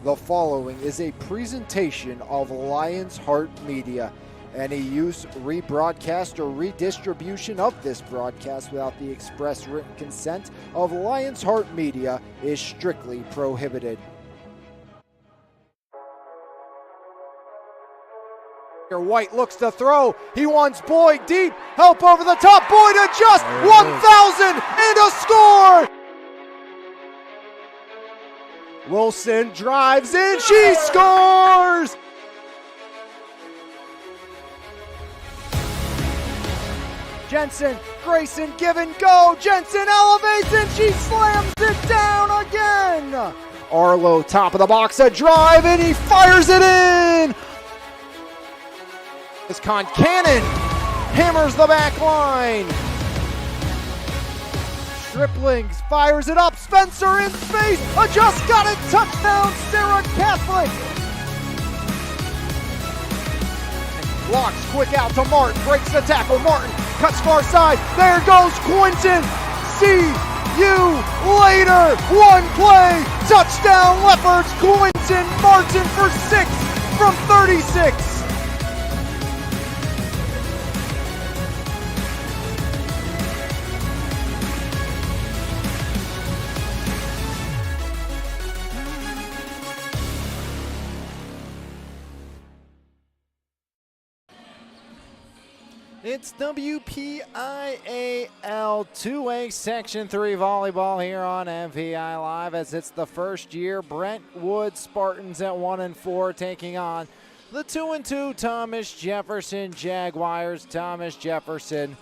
The following is a presentation of Lion's Heart Media. Any use, rebroadcast, or redistribution of this broadcast without the express written consent of Lion's Heart Media is strictly prohibited. White looks to throw. He wants Boyd deep. Help over the top. Boyd adjusts. 1,000 and a score. Wilson drives in. She scores. Jensen, Grayson, give and go. Jensen elevates and she slams it down again. Arlo, top of the box, a drive, and he fires it in. As Concannon hammers the back line. Striplings fires it up. Spencer in space. Just got it. Touchdown, Sarah Catholic. Blocks quick out to Martin. Breaks the tackle. Martin cuts far side. There goes Quinton. See you later. One play. Touchdown, Leopards. Quinton Martin for 6 from 36. It's WPIAL 2A Section 3 Volleyball here on MVI Live, as it's the first year Brentwood Spartans at 1-4 taking on the 2-2 Thomas Jefferson Jaguars. Thomas Jefferson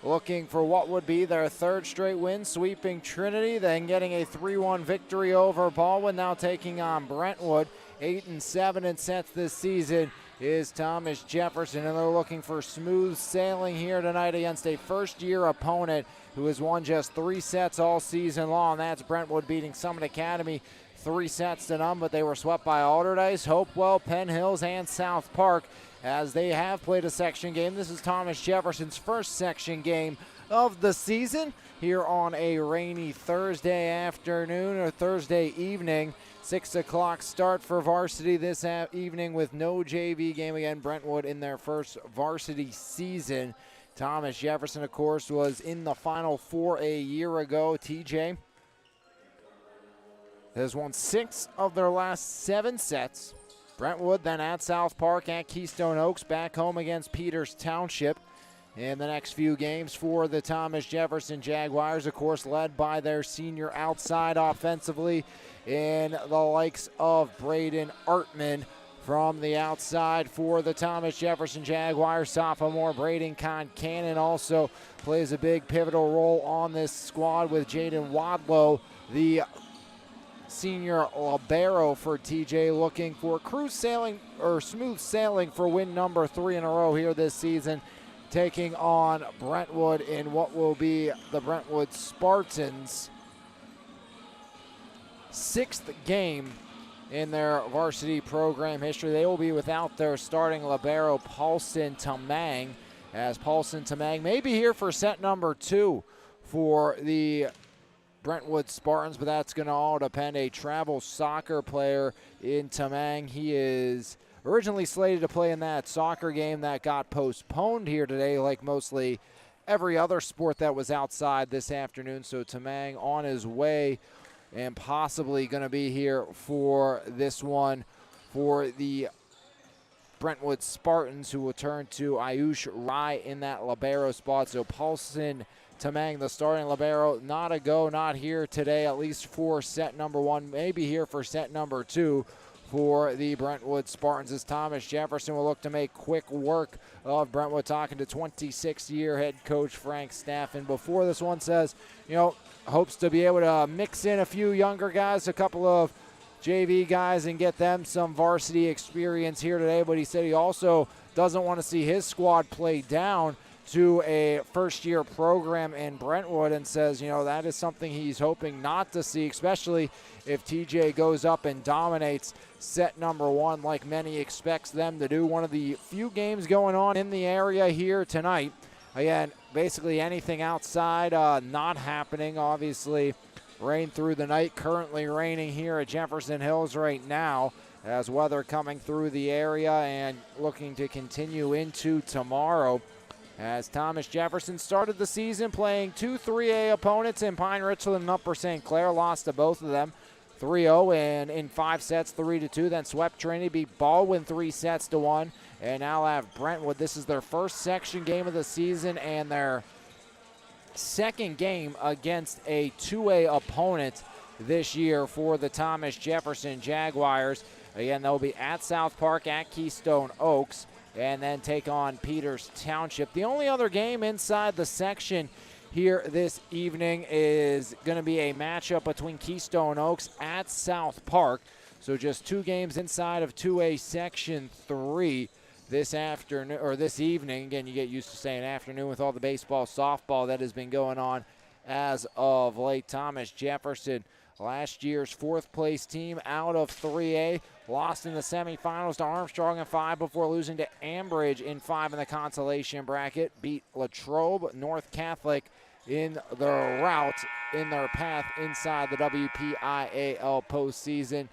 looking for what would be their third straight win, sweeping Trinity, then getting a 3-1 victory over Baldwin, now taking on Brentwood. 8-7 in sets this season is Thomas Jefferson, and they're looking for smooth sailing here tonight against a first-year opponent who has won just 3 sets all season long. That's Brentwood beating Summit Academy 3-0, but they were swept by Alderdice, Hopewell, Penn Hills, and South Park, as they have played a section game. This is Thomas Jefferson's first section game of the season here on a rainy Thursday afternoon or Thursday evening. 6 o'clock start for varsity this evening with no JV game. Again, Brentwood in their first varsity season. Thomas Jefferson, of course, was in the Final Four a year ago. TJ has won 6 of their last 7 sets. Brentwood then at South Park, at Keystone Oaks, back home against Peters Township. In the next few games for the Thomas Jefferson Jaguars, of course, led by their senior outside offensively in the likes of Braden Artman. From the outside for the Thomas Jefferson Jaguars, sophomore Braden Concannon also plays a big pivotal role on this squad, with Jaden Wadlow, the senior libero for TJ, looking for smooth sailing for win number 3 in a row here this season, taking on Brentwood in what will be the Brentwood Spartans' 6th game in their varsity program history. They will be without their starting libero, Paulson Tamang, as Paulson Tamang may be here for set number 2 for the Brentwood Spartans, but that's going to all depend. A travel soccer player in Tamang. He is originally slated to play in that soccer game that got postponed here today, like mostly every other sport that was outside this afternoon. So Tamang on his way and possibly going to be here for this one for the Brentwood Spartans, who will turn to Ayush Rai in that libero spot. So Paulson Tamang, the starting libero, not a go, not here today, at least for set number 1, maybe here for set number 2 for the Brentwood Spartans, as Thomas Jefferson will look to make quick work of Brentwood. Talking to 26-year head coach Frank Staffen before this one, says, hopes to be able to mix in a few younger guys, a couple of JV guys, and get them some varsity experience here today. But he said he also doesn't want to see his squad play down to a first-year program in Brentwood, and says, that is something he's hoping not to see, especially if TJ goes up and dominates set number 1 like many expects them to do. One of the few games going on in the area here tonight. Again, basically anything outside not happening. Obviously, rain through the night. Currently raining here at Jefferson Hills right now, as weather coming through the area and looking to continue into tomorrow. As Thomas Jefferson started the season playing two 3A opponents in Pine Richland and Upper St. Clair, lost to both of them 3-0 and in 5 sets, 3-2. Then swept Trinity, beat Baldwin 3 sets to 1, and now have Brentwood. This is their first section game of the season and their second game against a 2A opponent this year for the Thomas Jefferson Jaguars. Again, they'll be at South Park, at Keystone Oaks, and then take on Peters Township. The only other game inside the section here this evening is going to be a matchup between Keystone Oaks at South Park. So just 2 games inside of 2A Section 3 this afternoon, or this evening. Again, you get used to saying afternoon with all the baseball, softball that has been going on as of late. Thomas Jefferson, last year's 4th place team out of 3A, lost in the semifinals to Armstrong in 5 before losing to Ambridge in 5 in the consolation bracket. Beat Latrobe North Catholic in their route, in their path inside the WPIAL postseason.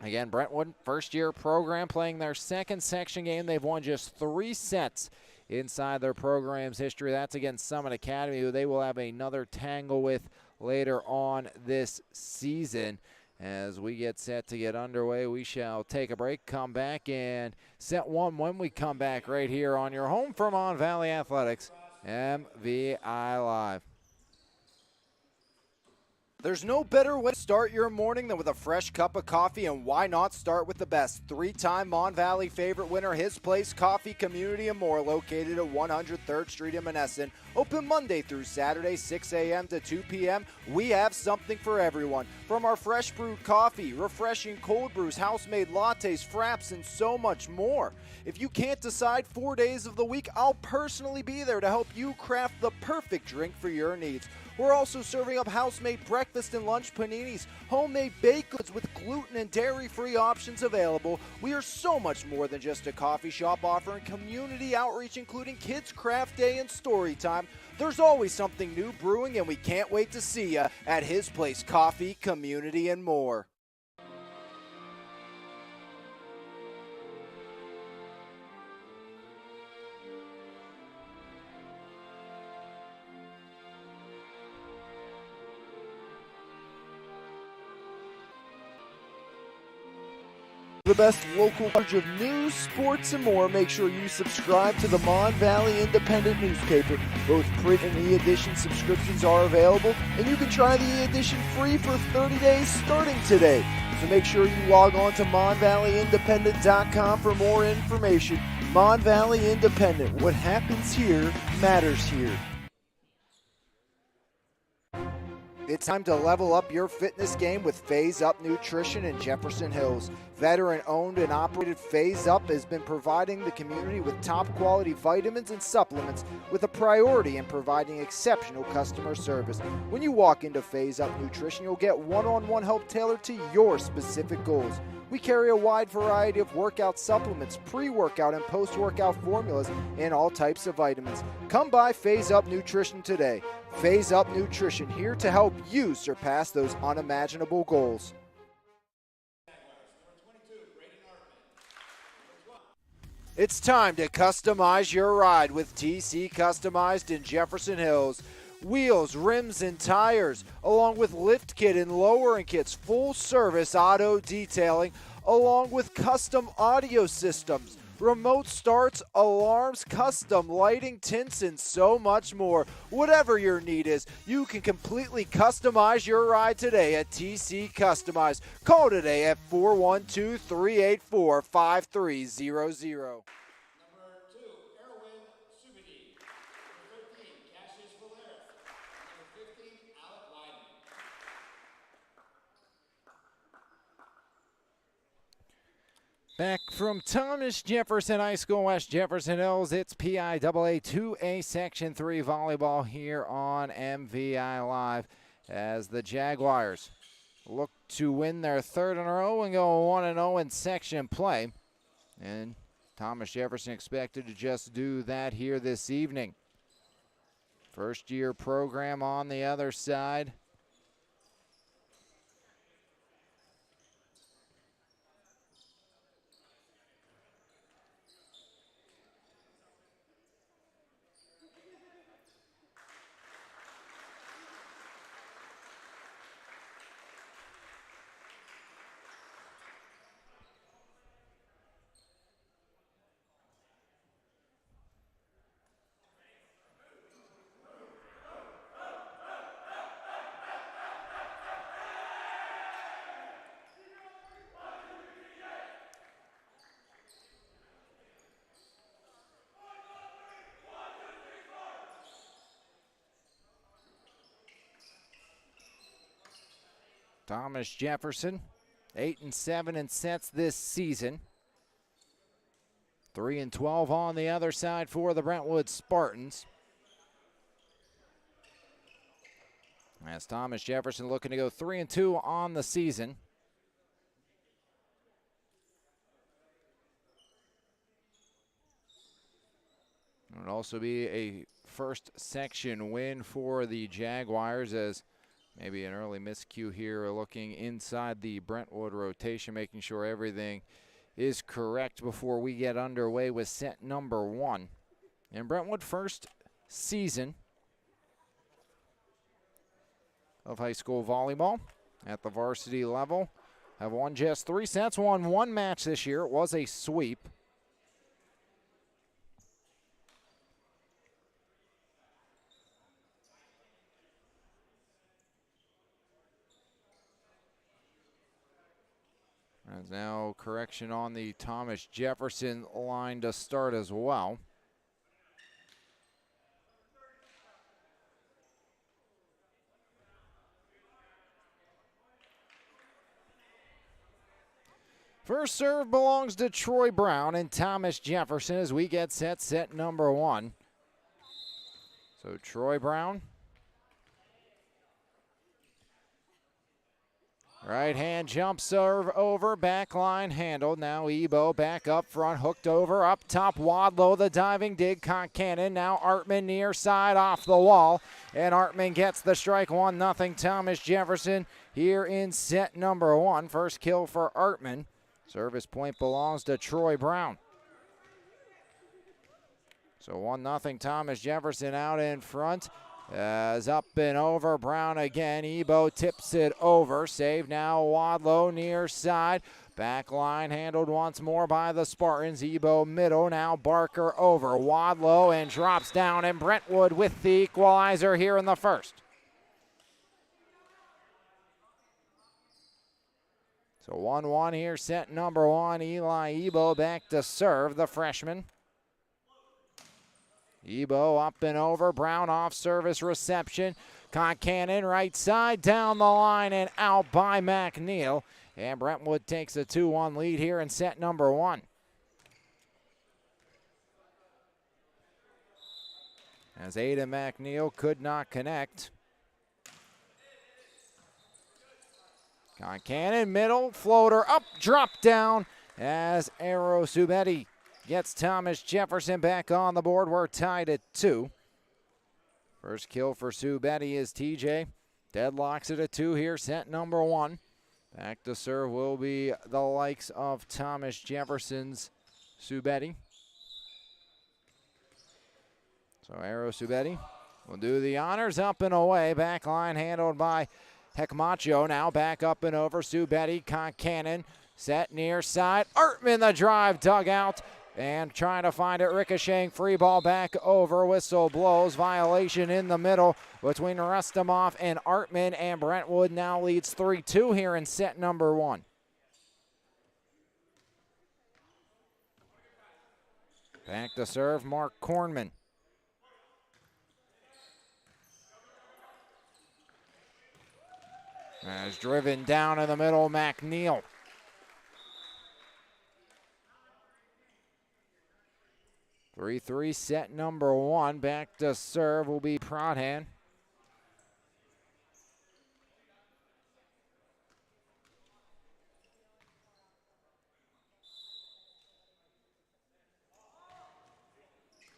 Again, Brentwood, first-year program, playing their second section game. They've won just 3 sets inside their program's history. That's against Summit Academy, who they will have another tangle with later on this season. As we get set to get underway, we shall take a break, come back, and set 1 when we come back right here on your home for Mon Valley Athletics, MVI Live. There's no better way to start your morning than with a fresh cup of coffee, and why not start with the best? 3-time Mon Valley favorite winner, His Place Coffee Community and More, located at 103rd Street in Monessen. Open Monday through Saturday, 6 a.m. to 2 p.m. We have something for everyone. From our fresh brewed coffee, refreshing cold brews, house-made lattes, fraps, and so much more. If you can't decide 4 days of the week, I'll personally be there to help you craft the perfect drink for your needs. We're also serving up house-made breakfast and lunch paninis, homemade baked goods with gluten and dairy-free options available. We are so much more than just a coffee shop, offering community outreach, including Kids Craft Day and Story Time. There's always something new brewing, and we can't wait to see you at His Place Coffee, Community, and More. The best local coverage of news, sports, and more. Make sure you subscribe to the Mon Valley Independent newspaper. Both print and e-edition subscriptions are available, and you can try the e-edition free for 30 days starting today. So make sure you log on to MonValleyIndependent.com for more information. Mon Valley Independent. What happens here matters here. It's time to level up your fitness game with Phase Up Nutrition in Jefferson Hills. Veteran-owned and operated Phase Up has been providing the community with top-quality vitamins and supplements with a priority in providing exceptional customer service. When you walk into Phase Up Nutrition, you'll get one-on-one help tailored to your specific goals. We carry a wide variety of workout supplements, pre-workout and post-workout formulas, and all types of vitamins. Come by Phase Up Nutrition today. Phase Up Nutrition, here to help you surpass those unimaginable goals. It's time to customize your ride with TC Customized in Jefferson Hills. Wheels, rims, and tires, along with lift kit and lowering kits, full service auto detailing, along with custom audio systems, remote starts, alarms, custom lighting, tints, and so much more. Whatever your need is, you can completely customize your ride today at TC Customized. Call today at 412-384-5300. Back from Thomas Jefferson High School, West Jefferson Hills, it's PIAA 2A Section 3 volleyball here on MVI Live as the Jaguars look to win their 3rd in a row and go 1-0 in section play. And Thomas Jefferson expected to just do that here this evening. First-year program on the other side. Thomas Jefferson, 8-7 in sets this season. 3-12 on the other side for the Brentwood Spartans. As Thomas Jefferson looking to go 3-2 on the season. It would also be a first section win for the Jaguars, as maybe an early miscue here, looking inside the Brentwood rotation, making sure everything is correct before we get underway with set number 1. And Brentwood, first season of high school volleyball at the varsity level, have won just 3 sets, won 1 match this year. It was a sweep. There's now correction on the Thomas Jefferson line to start as well. First serve belongs to Troy Brown and Thomas Jefferson as we get set number 1. So Troy Brown. Right hand jump serve over, back line handled. Now Ebo back up front, hooked over, up top Wadlow, the diving dig, Concannon. Now Artman near side off the wall, and Artman gets the strike. 1-0 Thomas Jefferson here in set number 1. First kill for Artman. Service point belongs to Troy Brown. So 1-0 Thomas Jefferson out in front. As up and over, Brown again. Ebo tips it over. Save now, Wadlow near side. Back line handled once more by the Spartans. Ebo middle, now Barker over. Wadlow and drops down, and Brentwood with the equalizer here in the first. So 1-1 here, set number 1. Eli Ebo back to serve, the freshman. Ebo up and over, Brown off service reception. Concannon right side, down the line and out by McNeil. And Brentwood takes a 2-1 lead here in set number 1. As Aiden McNeil could not connect. Concannon middle, floater up, drop down as Aero Subetti gets Thomas Jefferson back on the board. We're tied at 2. First kill for Subetti is TJ. Deadlocks it at 2 here, set number 1. Back to serve will be the likes of Thomas Jefferson's Subetti. So Aero Subetti will do the honors, up and away. Back line handled by Hecmacho. Now back up and over, Subetti, Concannon. Set near side, Artman the drive, dug out. And trying to find it, ricocheting, free ball back over, whistle blows, violation in the middle between Rustamov and Artman, and Brentwood now leads 3-2 here in set number 1. Back to serve, Mark Kornman. As driven down in the middle, McNeil. 3-3 set number 1. Back to serve will be Prodhan.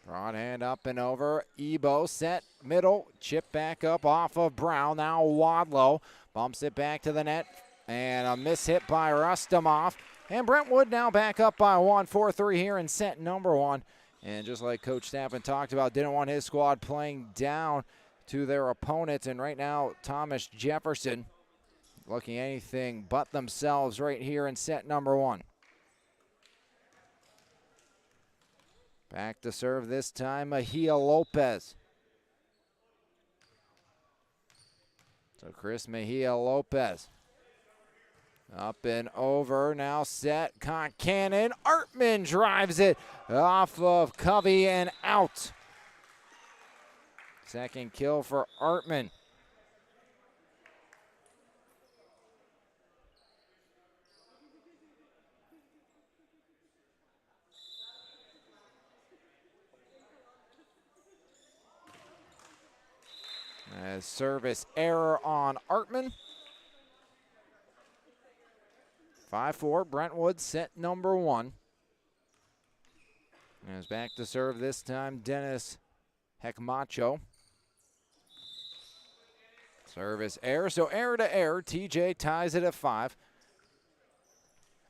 Prodhan up and over. Ebo set middle, chip back up off of Brown. Now Wadlow bumps it back to the net, and a miss hit by Rustamov. And Brentwood now back up by 1, 4-3 here in set number 1. And just like Coach Stappen talked about, didn't want his squad playing down to their opponents. And right now, Thomas Jefferson looking anything but themselves right here in set number 1. Back to serve this time, Mejia Lopez. So Chris Mejia Lopez. Up and over, now set, Concannon. Artman drives it off of Covey and out. Second kill for Artman. As service error on Artman. 5-4, Brentwood, set number 1. As back to serve this time, Dennis Hecmacho. Service error, so error to error. TJ ties it at 5.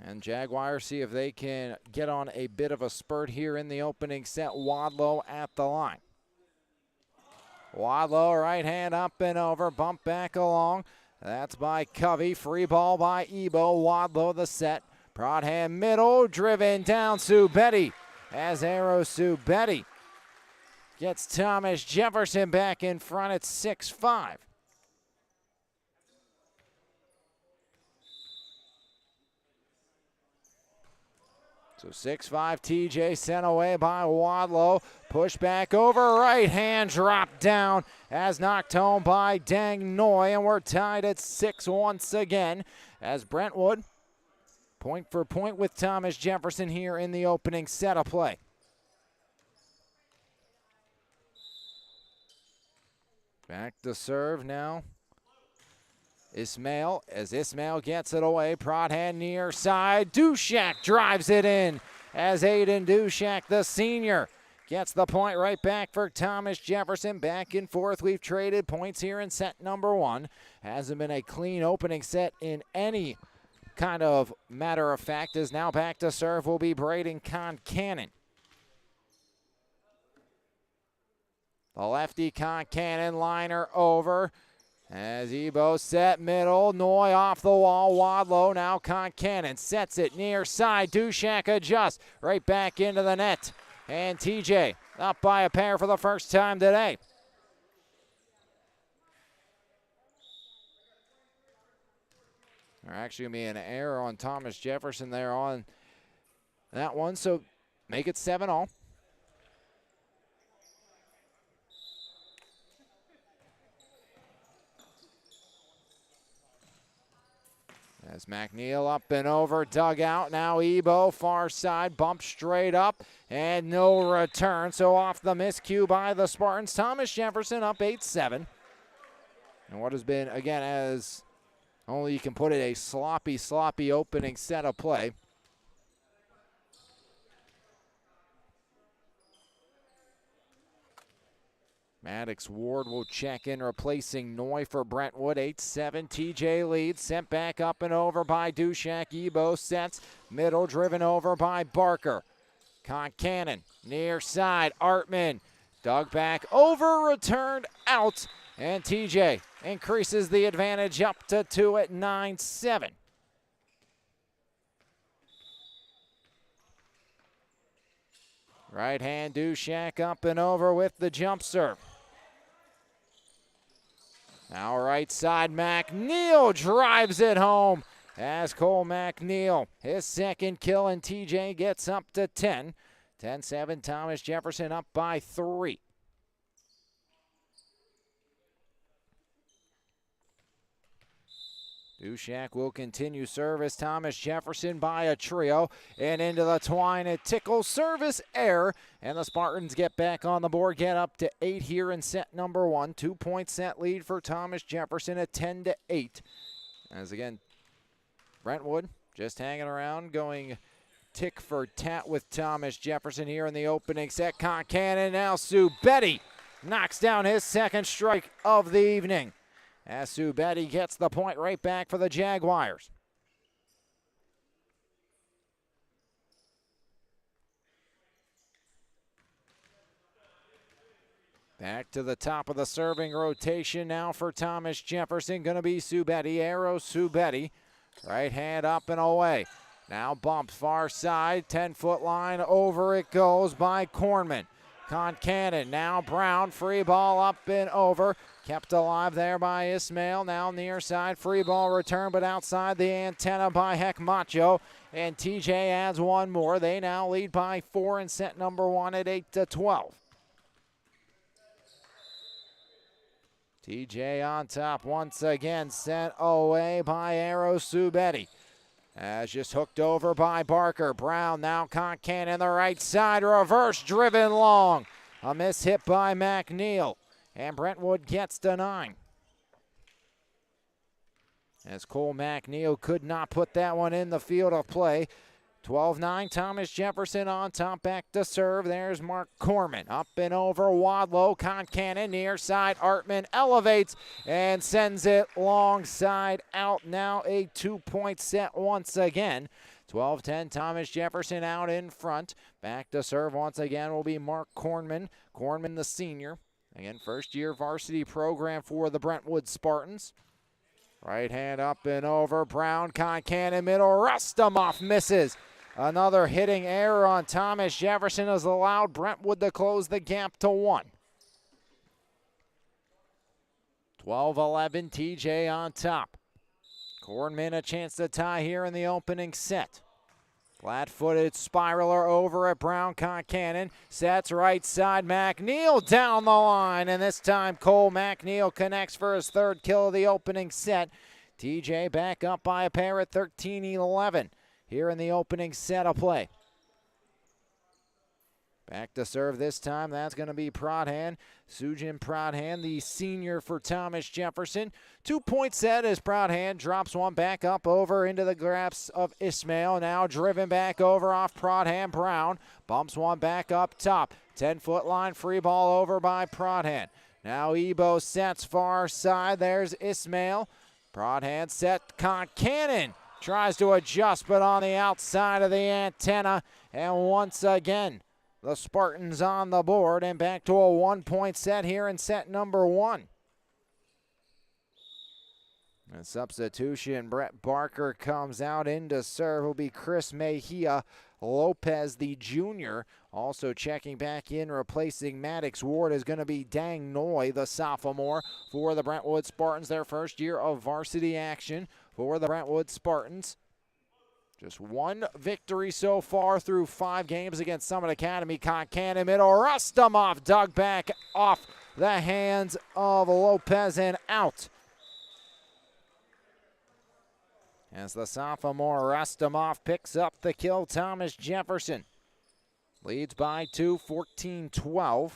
And Jaguars see if they can get on a bit of a spurt here in the opening set. Wadlow at the line. Wadlow, right hand up and over, bump back along. That's by Covey. Free ball by Ebo. Wadlow the set. Broadhand middle. Driven down Subetti. As Arrow Subetti gets Thomas Jefferson back in front at 6-5. So 6-5 TJ sent away by Wadlow. Push back over, right hand drop down as knocked home by Dang Noy. And we're tied at 6 once again as Brentwood point for point with Thomas Jefferson here in the opening set of play. Back to serve now. Ismail, as Ismail gets it away, Prodhan near side. Dushak drives it in as Aiden Dushak, the senior, gets the point right back for Thomas Jefferson. Back and forth, we've traded points here in set number 1. Hasn't been a clean opening set in any kind of matter of fact. Is now back to serve will be Braden Concannon. The lefty Concannon, liner over. As Ebo set middle, Noy off the wall, Wadlow, now Concannon sets it near side, Dushak adjusts, right back into the net. And TJ up by a pair for the first time today. There actually going to be an error on Thomas Jefferson there on that one, so make it 7-all. As McNeil up and over, dug out. Now Ebo, far side, bump straight up, and no return. So off the miscue by the Spartans. Thomas Jefferson up 8-7. And what has been, again, as only you can put it, a sloppy opening set of play. Maddox Ward will check in, replacing Noy for Brentwood. 8-7, TJ leads, sent back up and over by Dushak. Ebo sets, middle driven over by Barker. Concannon, near side, Artman, dug back, over, returned, out. And TJ increases the advantage up to 2 at 9-7. Right hand Dushak up and over with the jump serve. Now right side, McNeil drives it home as Cole McNeil, his second kill, and TJ gets up to 10. 10-7, Thomas Jefferson up by 3. Dushak will continue service. Thomas Jefferson by a trio and into the twine. It tickles, service error, and the Spartans get back on the board, get up to 8 here in set number 1. 2-point set lead for Thomas Jefferson at 10-8. As again, Brentwood just hanging around, going tick for tat with Thomas Jefferson here in the opening set. Concannon now Subetti knocks down his second strike of the evening. As Subetti gets the point right back for the Jaguars. Back to the top of the serving rotation now for Thomas Jefferson. Going to be Subetti, Arrow Subetti. Right hand up and away. Now bump far side, 10-foot line, over it goes by Kornman. Concannon, now Brown, free ball up and over. Kept alive there by Ismail. Now near side, free ball return, but outside the antenna by Hekmacho. And TJ adds one more. They now lead by 4 in set number 1 at 8-12. TJ on top once again, sent away by Arrow Subetti. As just hooked over by Barker. Brown now Concannon the right side, reverse driven long. A miss hit by McNeil. And Brentwood gets to 9. As Cole McNeil could not put that one in the field of play. 12-9, Thomas Jefferson on top, back to serve. There's Mark Korman. Up and over, Wadlow, Concannon, near side, Artman elevates and sends it long side out. Now a 2-point set once again. 12-10, Thomas Jefferson out in front. Back to serve once again will be Mark Korman. Korman the senior. Again, first year varsity program for the Brentwood Spartans. Right hand up and over, Brown, Concannon, middle, Rustamoff misses. Another hitting error on Thomas Jefferson has allowed Brentwood to close the gap to 1. 12-11, TJ on top. Kornman a chance to tie here in the opening set. Flat-footed spiraler over at Brown. Concannon sets right side. McNeil down the line, and this time Cole McNeil connects for his third kill of the opening set. TJ back up by a pair at 13-11 here in the opening set of play. Back to serve this time. That's going to be Pradhan. Sujin Pradhan, the senior for Thomas Jefferson. 2-point set as Pradhan drops one back up over into the grasp of Ismail. Now driven back over off Pradhan. Brown bumps one back up top. 10-foot line, free ball over by Pradhan. Now Ebo sets far side. There's Ismail. Pradhan set. Concannon tries to adjust, but on the outside of the antenna. And once again, the Spartans on the board and back to a 1-point set here in set number 1. And substitution, Brett Barker comes out into serve. Will be Chris Mejia. Lopez, the junior, also checking back in, replacing Maddox Ward, is going to be Dang Noi, the sophomore, for the Brentwood Spartans. Their first year of varsity action for the Brentwood Spartans. Just one victory so far through 5 games against Summit Academy. Concannon middle, Rustamoff dug back off the hands of Lopez and out. As the sophomore Rustamoff picks up the kill, Thomas Jefferson leads by 2, 14-12.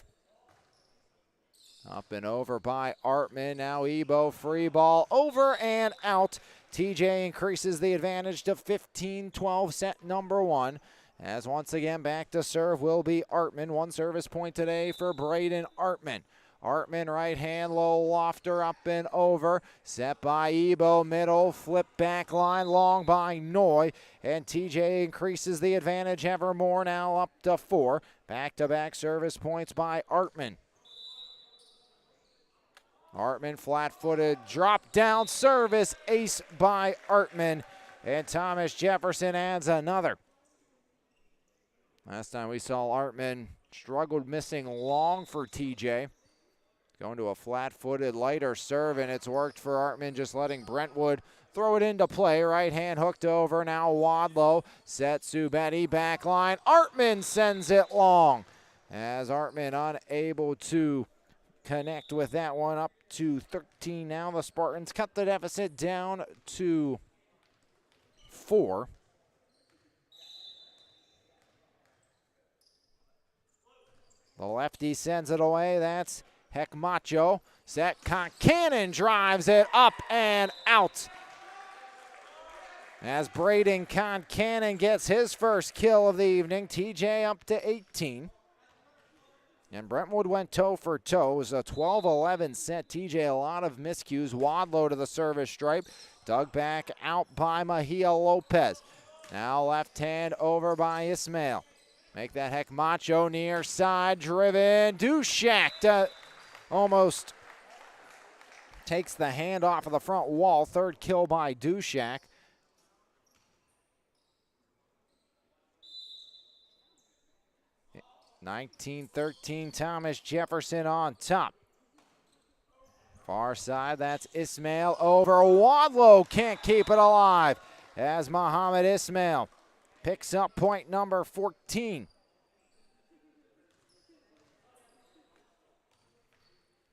Up and over by Artman. Now Ebo, free ball over and out. TJ increases the advantage to 15-12, set number 1. As once again back to serve will be Artman. 1 service point today for Braden Artman. Artman right hand, low lofter, up and over. Set by Ebo, middle, flip back line, long by Noy. And TJ increases the advantage ever more, now up to 4. Back-to-back service points by Artman. Artman flat-footed, drop down service, ace by Artman. And Thomas Jefferson adds another. Last time we saw Artman struggled missing long for TJ. Going to a flat-footed, lighter serve, and it's worked for Artman, just letting Brentwood throw it into play. Right hand hooked over, now Wadlow. Set Subetti, back line. Artman sends it long. As Artman unable to connect with that one, up to 13 now. The Spartans cut the deficit down to 4. The lefty sends it away. That's Hekmacho. Set. Concannon drives it up and out. As Braden Concannon gets his first kill of the evening. TJ up to 18. And Brentwood went toe for toe. It was a 12-11 set. TJ, a lot of miscues. Wadlow to the service stripe. Dug back out by Mejia Lopez. Now left hand over by Ismail. Make that heck macho near side driven. Dushak almost takes the hand off of the front wall. Third kill by Dushak. Yeah, 19-13, Thomas Jefferson on top. Far side, that's Ismail over. Wadlow can't keep it alive as Muhammad Ismail picks up point number 14.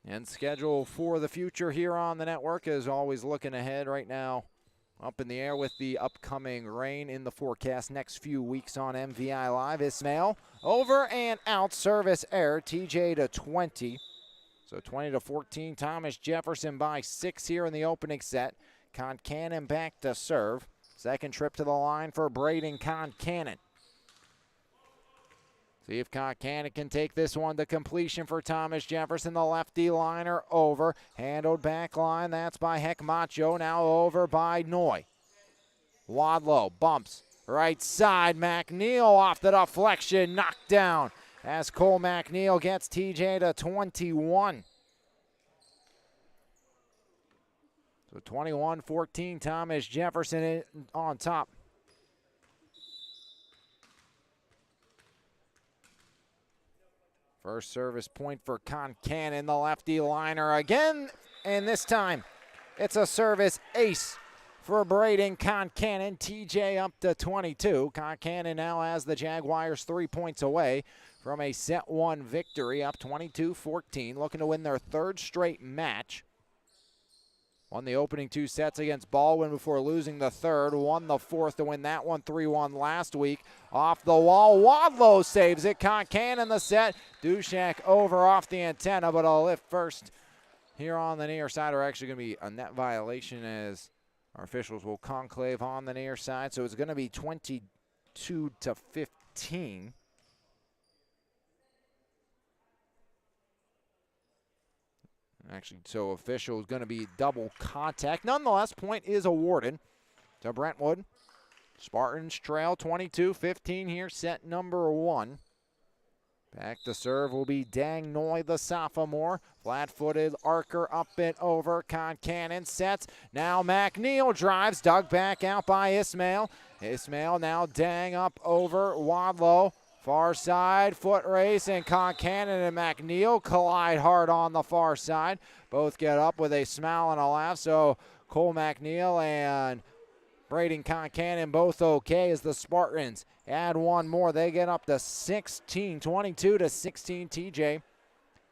And schedule for the future here on the network is always looking ahead right now. Up in the air with the upcoming rain in the forecast next few weeks on MVI Live. Ismail over and out, service error, TJ to 20. So 20-14, Thomas Jefferson by 6 here in the opening set. Concannon back to serve. Second trip to the line for Braden Concannon. See if Concannon can take this one to completion for Thomas Jefferson. The lefty liner over. Handled back line. That's by Heck Macho. Now over by Noy. Wadlow bumps. Right side. McNeil off the deflection. Knocked down as Cole McNeil gets TJ to 21. So 21-14, Thomas Jefferson on top. First service point for Concannon, the lefty liner again, and this time it's a service ace for Braden Concannon. TJ up to 22. Concannon now has the Jaguars 3 points away from a set one victory, up 22-14, looking to win their third straight match. Won the opening 2 sets against Baldwin before losing the third. Won the fourth to win that one 3-1 last week. Off the wall, Wadlow saves it. Concannon the set. Dushak over off the antenna, but a lift first here on the near side are actually going to be a net violation as our officials will conclave on the near side. So it's going to be 22-15. Actually, so official is going to be double contact. Nonetheless, point is awarded to Brentwood. Spartans trail 22-15 here, set number 1. Back to serve will be Dang Noy, the sophomore. Flat-footed archer up and over. Concannon sets. Now McNeil drives. Dug back out by Ismail. Ismail now Dang up over Wadlow. Far side, foot race, and Concannon and McNeil collide hard on the far side. Both get up with a smile and a laugh, so Cole McNeil and Braden Concannon both okay as the Spartans add one more. They get up to 16, 22-16 TJ.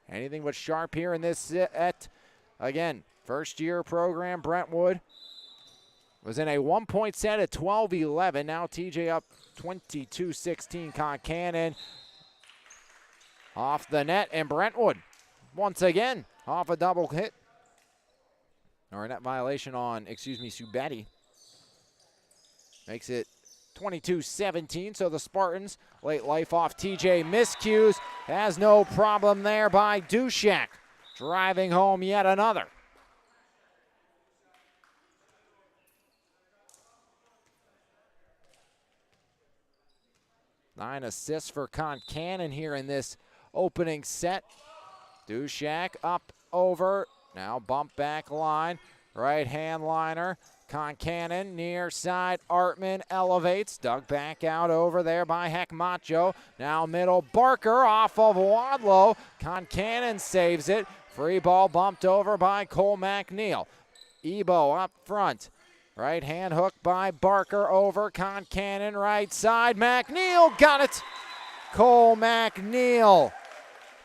Anything but sharp here in this set. Again, first-year program, Brentwood was in a 1-point set at 12-11. Now TJ up 22-16. Concannon off the net, and Brentwood once again off a double hit. Or a net violation on, Subatti. Makes it 22-17, so the Spartans late life off TJ miscues. Has no problem there by Dushak. Driving home yet another. 9 assists for Concannon here in this opening set. Dushak up over. Now bump back line. Right hand liner. Concannon near side. Artman elevates. Dug back out over there by Heck Macho. Now middle. Barker off of Wadlow. Concannon saves it. Free ball bumped over by Cole McNeil. Ebo up front. Right hand hook by Barker over Concannon, right side. McNeil got it. Cole McNeil,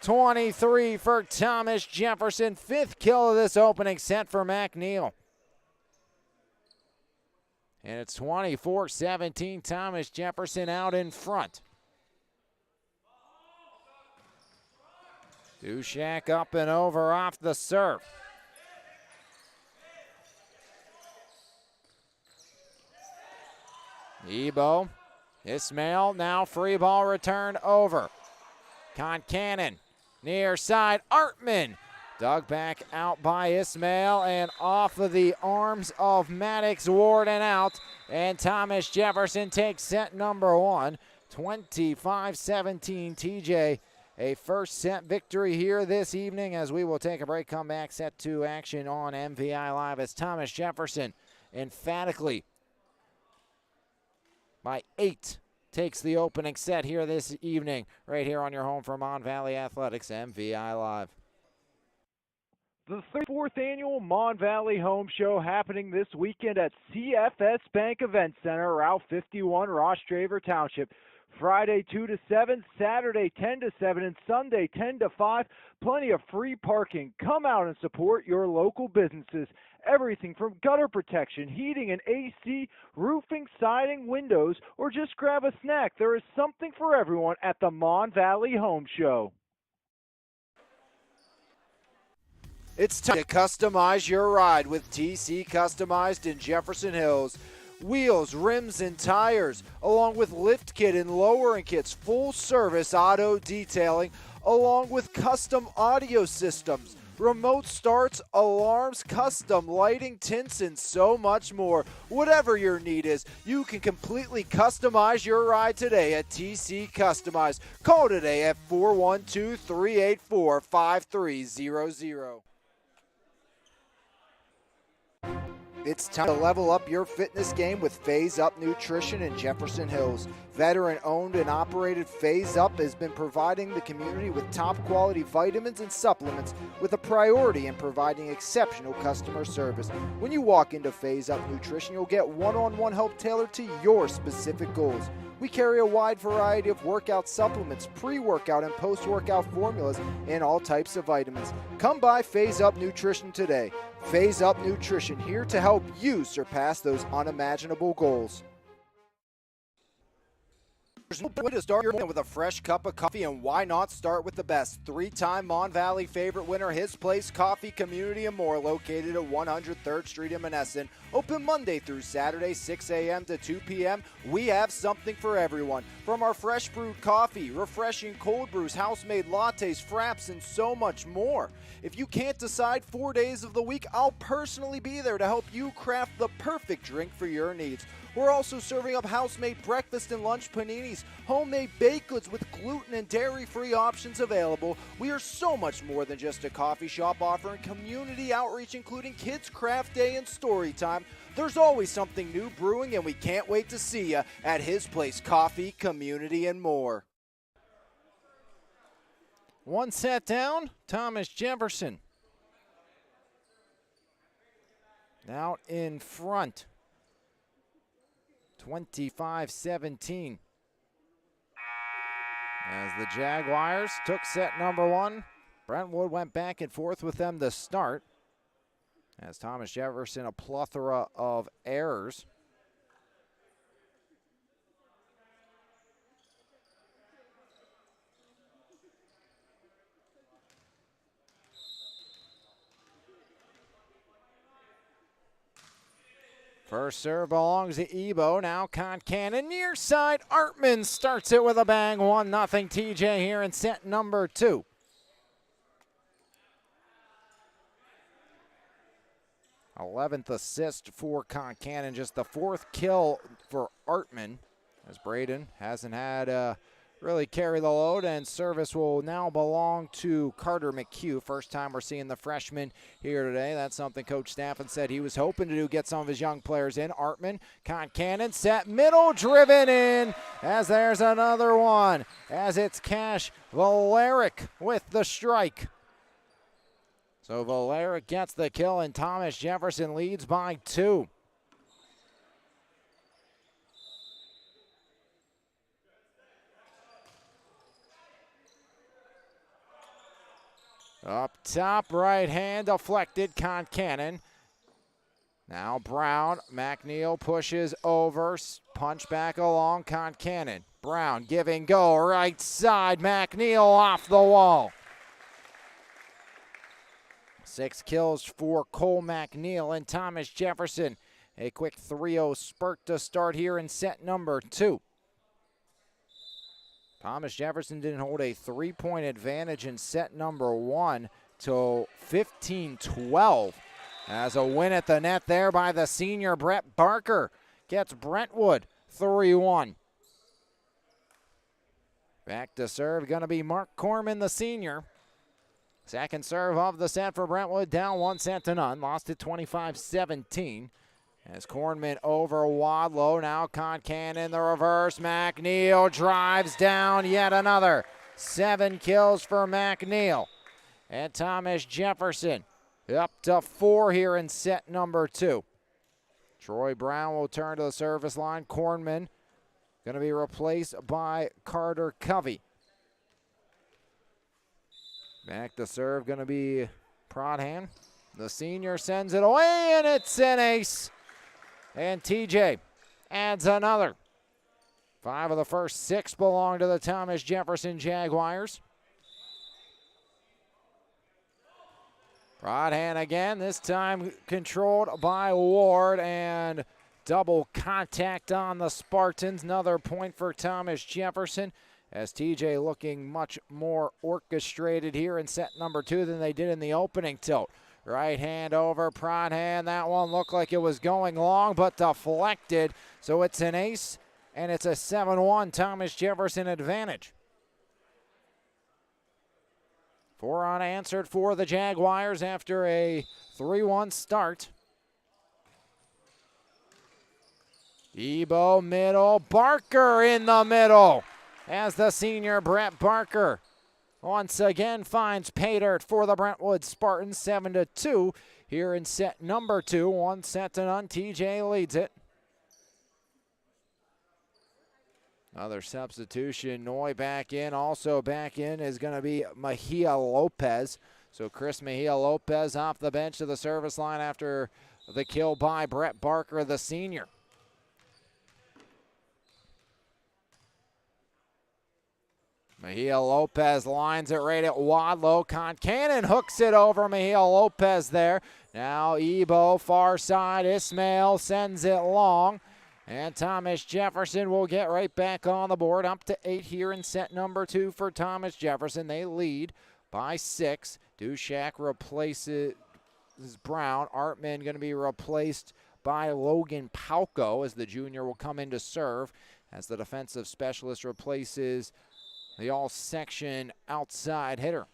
23 for Thomas Jefferson. 5th kill of this opening set for McNeil. And it's 24-17, Thomas Jefferson out in front. Dushak up and over off the serve. Ebo, Ismail, now free ball returned over. Concannon Near side, Artman. Dug back out by Ismail and off of the arms of Maddox Ward and out. And Thomas Jefferson takes set number one, 25-17 TJ. A first set victory here this evening as we will take a break, come back, set two action on MVI Live as Thomas Jefferson emphatically by 8 takes the opening set here this evening, right here on your home for Mon Valley Athletics, MVI Live. The 34th annual Mon Valley Home Show happening this weekend at CFS Bank Event Center, Route 51, Ross Draver Township. Friday 2 to 7, Saturday 10 to 7, and Sunday 10 to 5. Plenty of free parking. Come out and support your local businesses. Everything from gutter protection, heating and AC, roofing, siding, windows, or just grab a snack. There is something for everyone at the Mon Valley Home Show. It's time to customize your ride with TC Customized in Jefferson Hills. Wheels, rims, and tires, along with lift kit and lowering kits, full service auto detailing, along with custom audio systems, remote starts, alarms, custom lighting, tints, and so much more. Whatever your need is, you can completely customize your ride today at TC Customized. Call today at 412-384-5300. It's time to level up your fitness game with Phase Up Nutrition in Jefferson Hills. Veteran-owned and operated Phase Up has been providing the community with top-quality vitamins and supplements with a priority in providing exceptional customer service. When you walk into Phase Up Nutrition, you'll get one-on-one help tailored to your specific goals. We carry a wide variety of workout supplements, pre-workout and post-workout formulas, and all types of vitamins. Come by Phase Up Nutrition today. Phase Up Nutrition, here to help you surpass those unimaginable goals. There's no way to start your morning with a fresh cup of coffee, and why not start with the best? Three-time Mon Valley favorite winner, His Place Coffee Community and More, located at 103rd Street in Menneson. Open Monday through Saturday, 6 a.m. to 2 p.m. We have something for everyone. From our fresh brewed coffee, refreshing cold brews, house-made lattes, fraps, and so much more. If you can't decide 4 days of the week, I'll personally be there to help you craft the perfect drink for your needs. We're also serving up house-made breakfast and lunch paninis, homemade baked goods with gluten and dairy-free options available. We are so much more than just a coffee shop, offering community outreach, including Kids Craft Day and Story Time. There's always something new brewing, and we can't wait to see you at His Place Coffee, Community, and More. One set down, Thomas Jefferson out in front, 25-17. As the Jaguars took set number one, Brentwood went back and forth with them to start. As Thomas Jefferson, a plethora of errors. First serve belongs to Ebo. Now Concannon near side. Artman starts it with a bang. 1-0 TJ here in set number two. Eleventh assist for Concannon. Just the fourth kill for Artman, as Braden hasn't had really carry the load, and service will now belong to Carter McHugh. First time we're seeing the freshman here today. That's something Coach Staffen said he was hoping to do, get some of his young players in. Artman, Concannon, set middle, driven in, as there's another one, as it's Cash Valeric with the strike. So Valeric gets the kill, and Thomas Jefferson leads by 2. Up top, right hand deflected, Concannon. Now Brown, McNeil pushes over, punch back along, Concannon. Brown giving go, right side, McNeil off the wall. 6 kills for Cole McNeil and Thomas Jefferson. A quick 3-0 spurt to start here in set number 2. Thomas Jefferson didn't hold a 3-point advantage in set number 1 till 15-12. As a win at the net there by the senior Brett Barker gets Brentwood 3-1. Back to serve, going to be Mark Corman, the senior. Second serve of the set for Brentwood, down 1-0. Lost it 25-17. As Cornman over Wadlow, now Concan in the reverse. McNeil drives down yet another. 7 kills for McNeil. And Thomas Jefferson up to 4 here in set number 2. Troy Brown will turn to the service line. Cornman going to be replaced by Carter Covey. Back to serve going to be Prodhan. The senior sends it away, and it's an ace. And TJ adds another. 5 of the first 6 belong to the Thomas Jefferson Jaguars. Prodhan again, this time controlled by Ward, and double contact on the Spartans. Another point for Thomas Jefferson, as TJ looking much more orchestrated here in set number 2 than they did in the opening tilt. Right hand over Prodhan. That one looked like it was going long, but deflected. So it's an ace, and it's a 7-1 Thomas Jefferson advantage. 4 unanswered for the Jaguars after a 3-1 start. Ebo middle, Barker in the middle, as the senior Brett Barker once again finds pay dirt for the Brentwood Spartans. 7-2 here in set number 2. 1-0. TJ leads it. Another substitution. Noy back in. Also back in is going to be Mejia Lopez. So Chris Mejia Lopez off the bench to the service line after the kill by Brett Barker, the senior. Mejia Lopez lines it right at Wadlow. Concannon hooks it over Mejia Lopez there. Now Ebo, far side. Ismail sends it long. And Thomas Jefferson will get right back on the board. Up to 8 here in set number 2 for Thomas Jefferson. They lead by 6. Dushak replaces Brown. Artman going to be replaced by Logan Palco, as the junior will come in to serve, as the defensive specialist replaces the all-section outside hitter.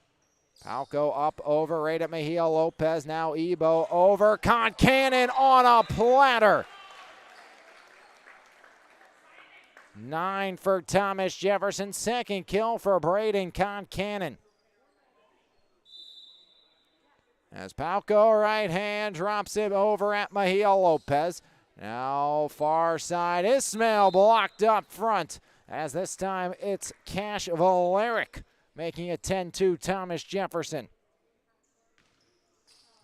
Palco up over right at Mejia Lopez. Now Ebo over. Concannon on a platter. 9 for Thomas Jefferson. Second kill for Braden Concannon. As Palco right hand drops it over at Mejia Lopez. Now far side. Ismail blocked up front, as this time it's Cash Valeric making it 10-2 Thomas Jefferson.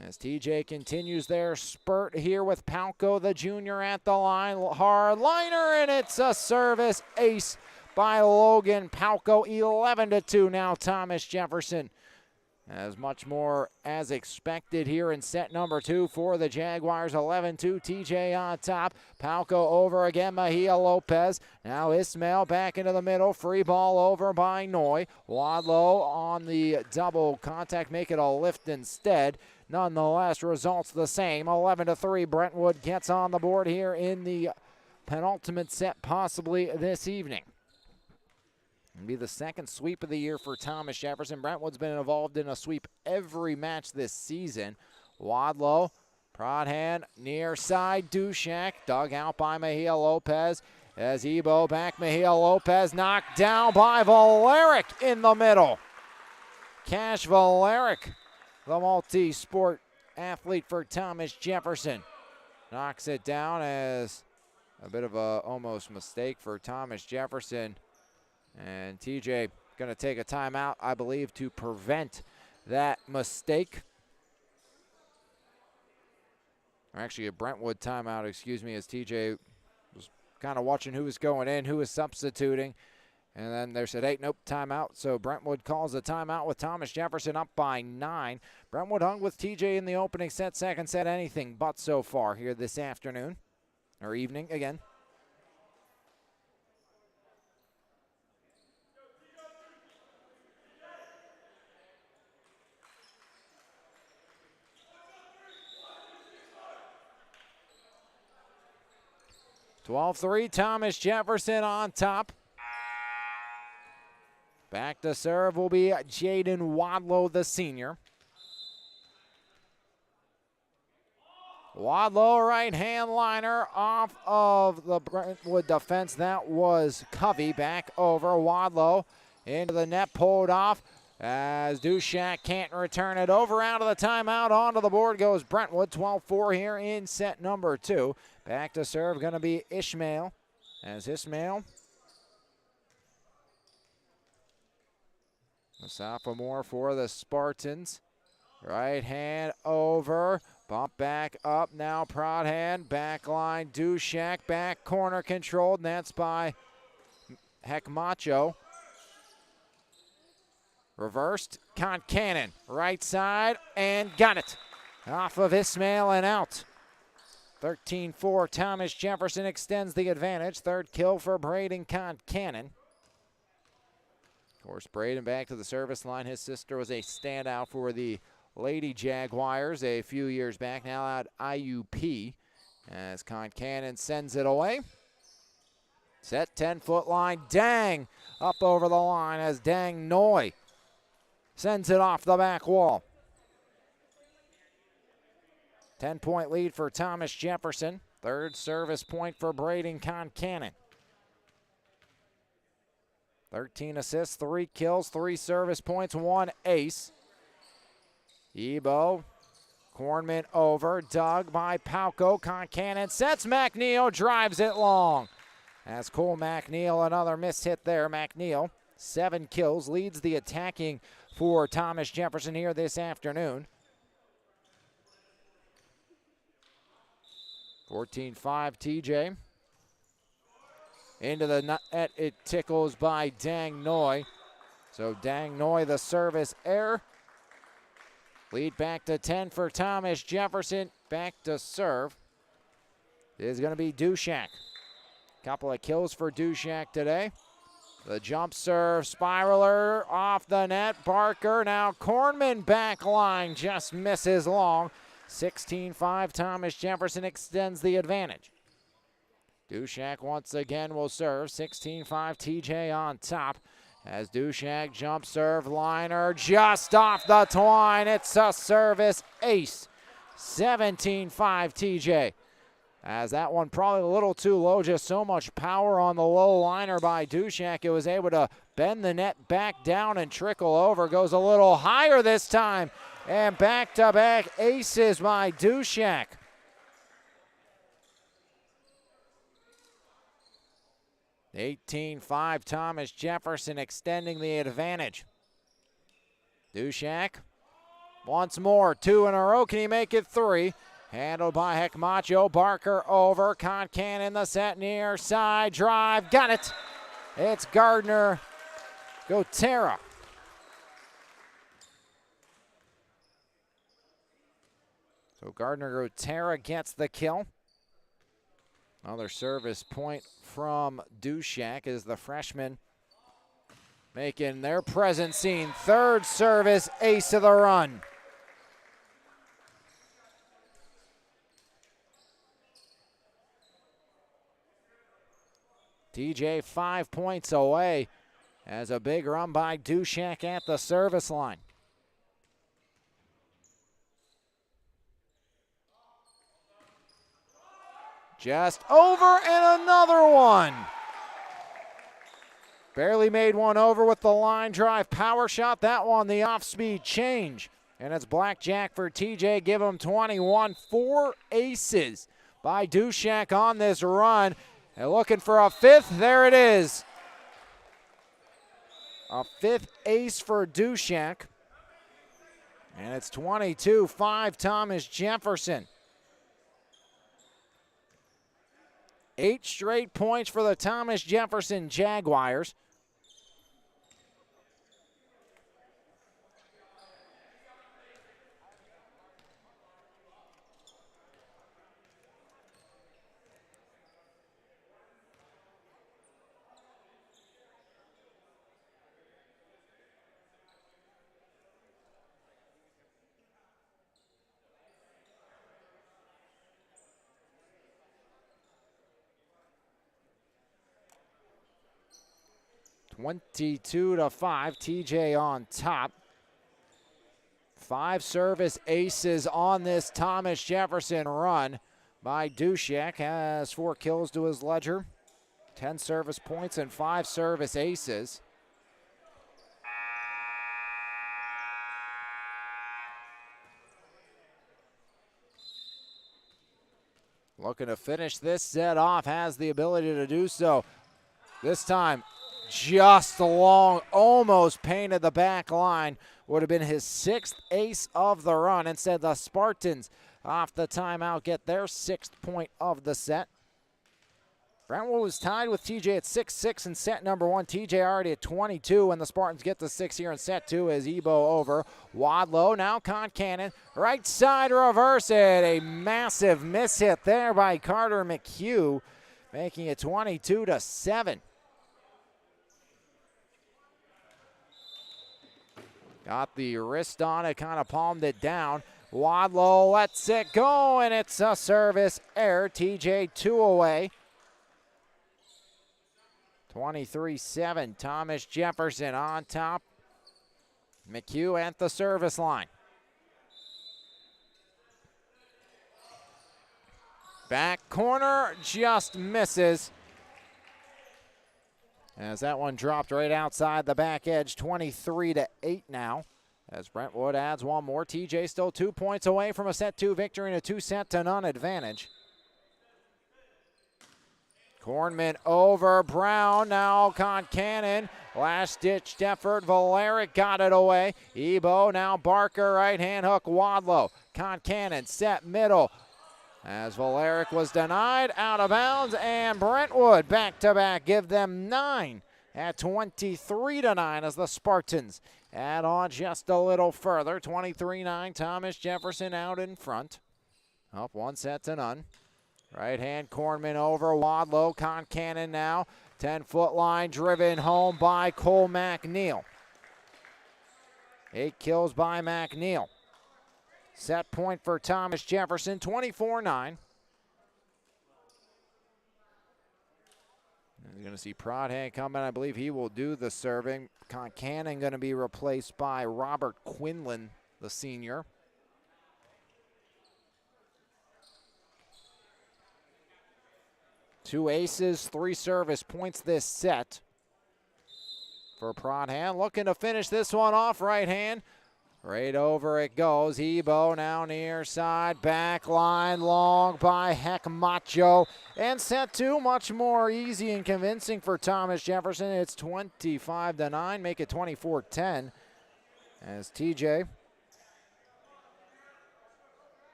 As TJ continues their spurt here with Palco, the junior, at the line. Hard liner, and it's a service ace by Logan Palco. 11-2 now Thomas Jefferson. As much more as expected here in set number 2 for the Jaguars. 11-2, TJ on top. Palco over again, Mejia Lopez. Now Ismail back into the middle. Free ball over by Noy. Wadlow on the double contact, make it a lift instead. Nonetheless, results the same. 11-3, Brentwood gets on the board here in the penultimate set, possibly this evening. It'll be the second sweep of the year for Thomas Jefferson. Brentwood's been involved in a sweep every match this season. Wadlow, Prodhan, near side, Dushak, dug out by Mejia Lopez. As Ebo back, Mejia Lopez knocked down by Valeric in the middle. Cash Valeric, the multi-sport athlete for Thomas Jefferson, knocks it down as a bit of a almost mistake for Thomas Jefferson. And TJ going to take a timeout, I believe, to prevent that mistake. Or actually a Brentwood timeout, excuse me, as TJ was kind of watching who was going in, who was substituting. And then they said, hey, nope, timeout. So Brentwood calls a timeout with Thomas Jefferson up by 9. Brentwood hung with TJ in the opening set, second set, anything but so far here this afternoon, or evening again. 12-3, Thomas Jefferson on top. Back to serve will be Jaden Wadlow, the senior. Wadlow, right-hand liner off of the Brentwood defense. That was Covey. Back over. Wadlow into the net, pulled off as Dushak can't return it over. Out of the timeout, onto the board goes Brentwood. 12-4 here in set number 2. Back to serve going to be Ishmael. As Ishmael, the sophomore for the Spartans. Right hand over, bump back up, now prod hand, back line, Dushak, back corner controlled, and that's by Hekmacho. Reversed, Concannon, right side, and got it. Off of Ismail and out. 13-4, Thomas Jefferson extends the advantage. Third kill for Braden Concannon. Of course, Braden back to the service line. His sister was a standout for the Lady Jaguars a few years back, now at IUP, as Concannon sends it away. Set 10-foot line, Dang up over the line as Dang Noy sends it off the back wall. 10-point lead for Thomas Jefferson. Third service point for Braden Concannon. 13 assists, 3 kills, 3 service points, 1 ace. Ebo, Kornman over, dug by Pauco. Concannon sets McNeil, drives it long. As Cole McNeil, another missed hit there. McNeil, 7 kills, leads the attacking for Thomas Jefferson here this afternoon. 14-5 TJ. Into the net, it tickles by Dang Noy. So Dang Noy, the service error. Lead back to 10 for Thomas Jefferson. Back to serve is going to be Dushak. Couple of kills for Dushak today. The jump serve, spiraler off the net. Barker, now Kornman back line, just misses long. 16-5, Thomas Jefferson extends the advantage. Dushak once again will serve. 16-5, TJ on top. As Dushak jump serve, liner just off the twine. It's a service ace. 17-5 TJ. As that one probably a little too low, just so much power on the low liner by Dushak. It was able to bend the net back down and trickle over. Goes a little higher this time. And back-to-back aces by Dushak. (18-5) Thomas Jefferson extending the advantage. Dushak once more, 2 in a row. Can he make it 3? Handled by Hekmacho. Barker over. Concannon in the set near side. Drive. Got it. It's Gardner Gotera. So Gardner Gotera gets the kill. Another service point from Dushak as the freshmen making their presence seen. Third service ace of the run. TJ 5 points away as a big run by Dushak at the service line. Just over and another one. Barely made one over with the line drive power shot. That one, the off-speed change. And it's blackjack for TJ. Give him 21. 4 aces by Dushak on this run. And looking for a 5th. There it is. A 5th ace for Dushak. And it's 22-5 Thomas Jefferson. 8 straight points for the Thomas Jefferson Jaguars. 22-5, TJ on top. 5 service aces on this Thomas Jefferson run by Dushek. Has 4 kills to his ledger, 10 service points and 5 service aces. Looking to finish this set off, has the ability to do so. This time, just long, almost painted the back line. Would have been his 6th ace of the run. Instead, the Spartans, off the timeout, get their 6th point of the set. Brentwood was tied with TJ at 6-6 in set number 1. TJ already at 22, and the Spartans get the 6 here in set 2 as Ebo over. Wadlow, now Concannon, right side reverse it. A massive miss hit there by Carter McHugh, making it 22-7. Got the wrist on it, kind of palmed it down. Wadlow lets it go, and it's a service error. TJ 2 away. 23-7, Thomas Jefferson on top. McHugh at the service line. Back corner, just misses. As that one dropped right outside the back edge, 23-8 now. As Brentwood adds one more. TJ still 2 points away from a set 2 victory and a 2-0 advantage. Kornman over Brown, now Concannon. Last-ditched effort, Valeric got it away. Ebo, now Barker, right-hand hook, Wadlow. Concannon, set middle. As Valeric was denied, out of bounds, and Brentwood back-to-back give them 9 at 23-9 as the Spartans add on just a little further. 23-9, Thomas Jefferson out in front. Up 1-0. Right-hand Kornman over, Wadlow, Concannon now. 10-foot line driven home by Cole McNeil. 8 kills by McNeil. Set point for Thomas Jefferson, 24-9. You're going to see Prodhan coming. I believe he will do the serving. Concannon going to be replaced by Robert Quinlan, the senior. Two aces, 3 service points this set for Prodhan. Looking to finish this one off, right hand. Right over it goes. Ebo now near side. Back line long by Heck Macho. And set 2 much more easy and convincing for Thomas Jefferson. It's 25-9. Make it 24-10. As TJ.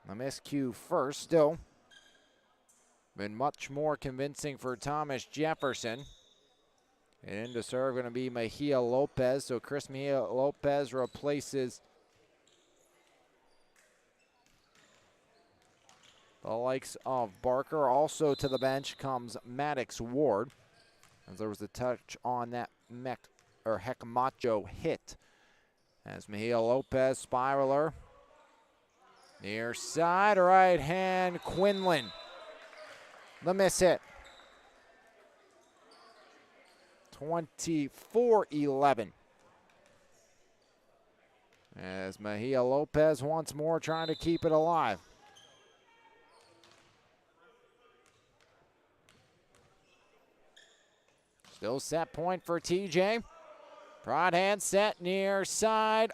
A miscue first. Still been much more convincing for Thomas Jefferson. And in to serve going to be Mejia Lopez. So Chris Mejia Lopez replaces the likes of Barker. Also to the bench comes Maddox Ward, as there was a touch on that Heck Macho hit. As Mejia Lopez, spiraler. Near side, right hand, Quinlan. The miss hit. 24-11. As Mejia Lopez once more trying to keep it alive. Still set point for TJ. Prodhan set near side.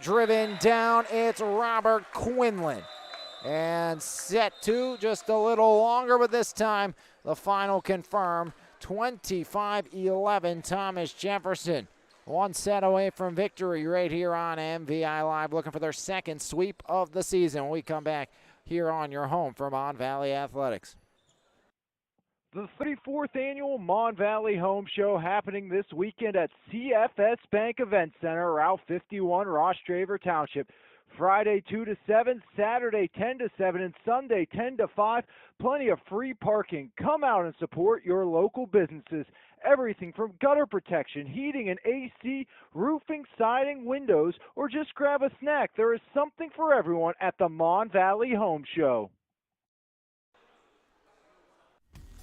Driven down, it's Robert Quinlan. And set 2 just a little longer, but this time the final confirmed. 25-11, Thomas Jefferson. 1 set away from victory right here on MVI Live, looking for their 2nd sweep of the season when we come back here on your home for Mon Valley Athletics. The 34th annual Mon Valley Home Show happening this weekend at CFS Bank Event Center, Route 51, Ross Draver Township. Friday 2 to 7, Saturday 10 to 7, and Sunday 10 to 5. Plenty of free parking. Come out and support your local businesses. Everything from gutter protection, heating and AC, roofing, siding, windows, or just grab a snack. There is something for everyone at the Mon Valley Home Show.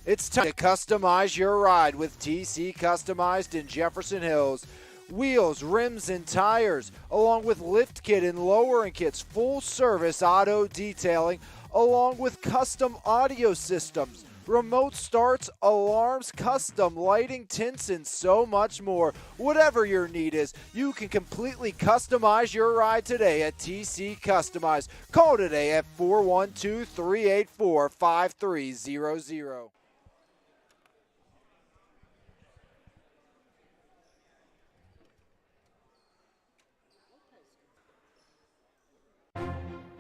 It's time to customize your ride with TC Customized in Jefferson Hills. Wheels, rims, and tires, along with lift kit and lowering kits, full service auto detailing, along with custom audio systems, remote starts, alarms, custom lighting, tints, and so much more. Whatever your need is, you can completely customize your ride today at TC Customized. Call today at 412-384-5300.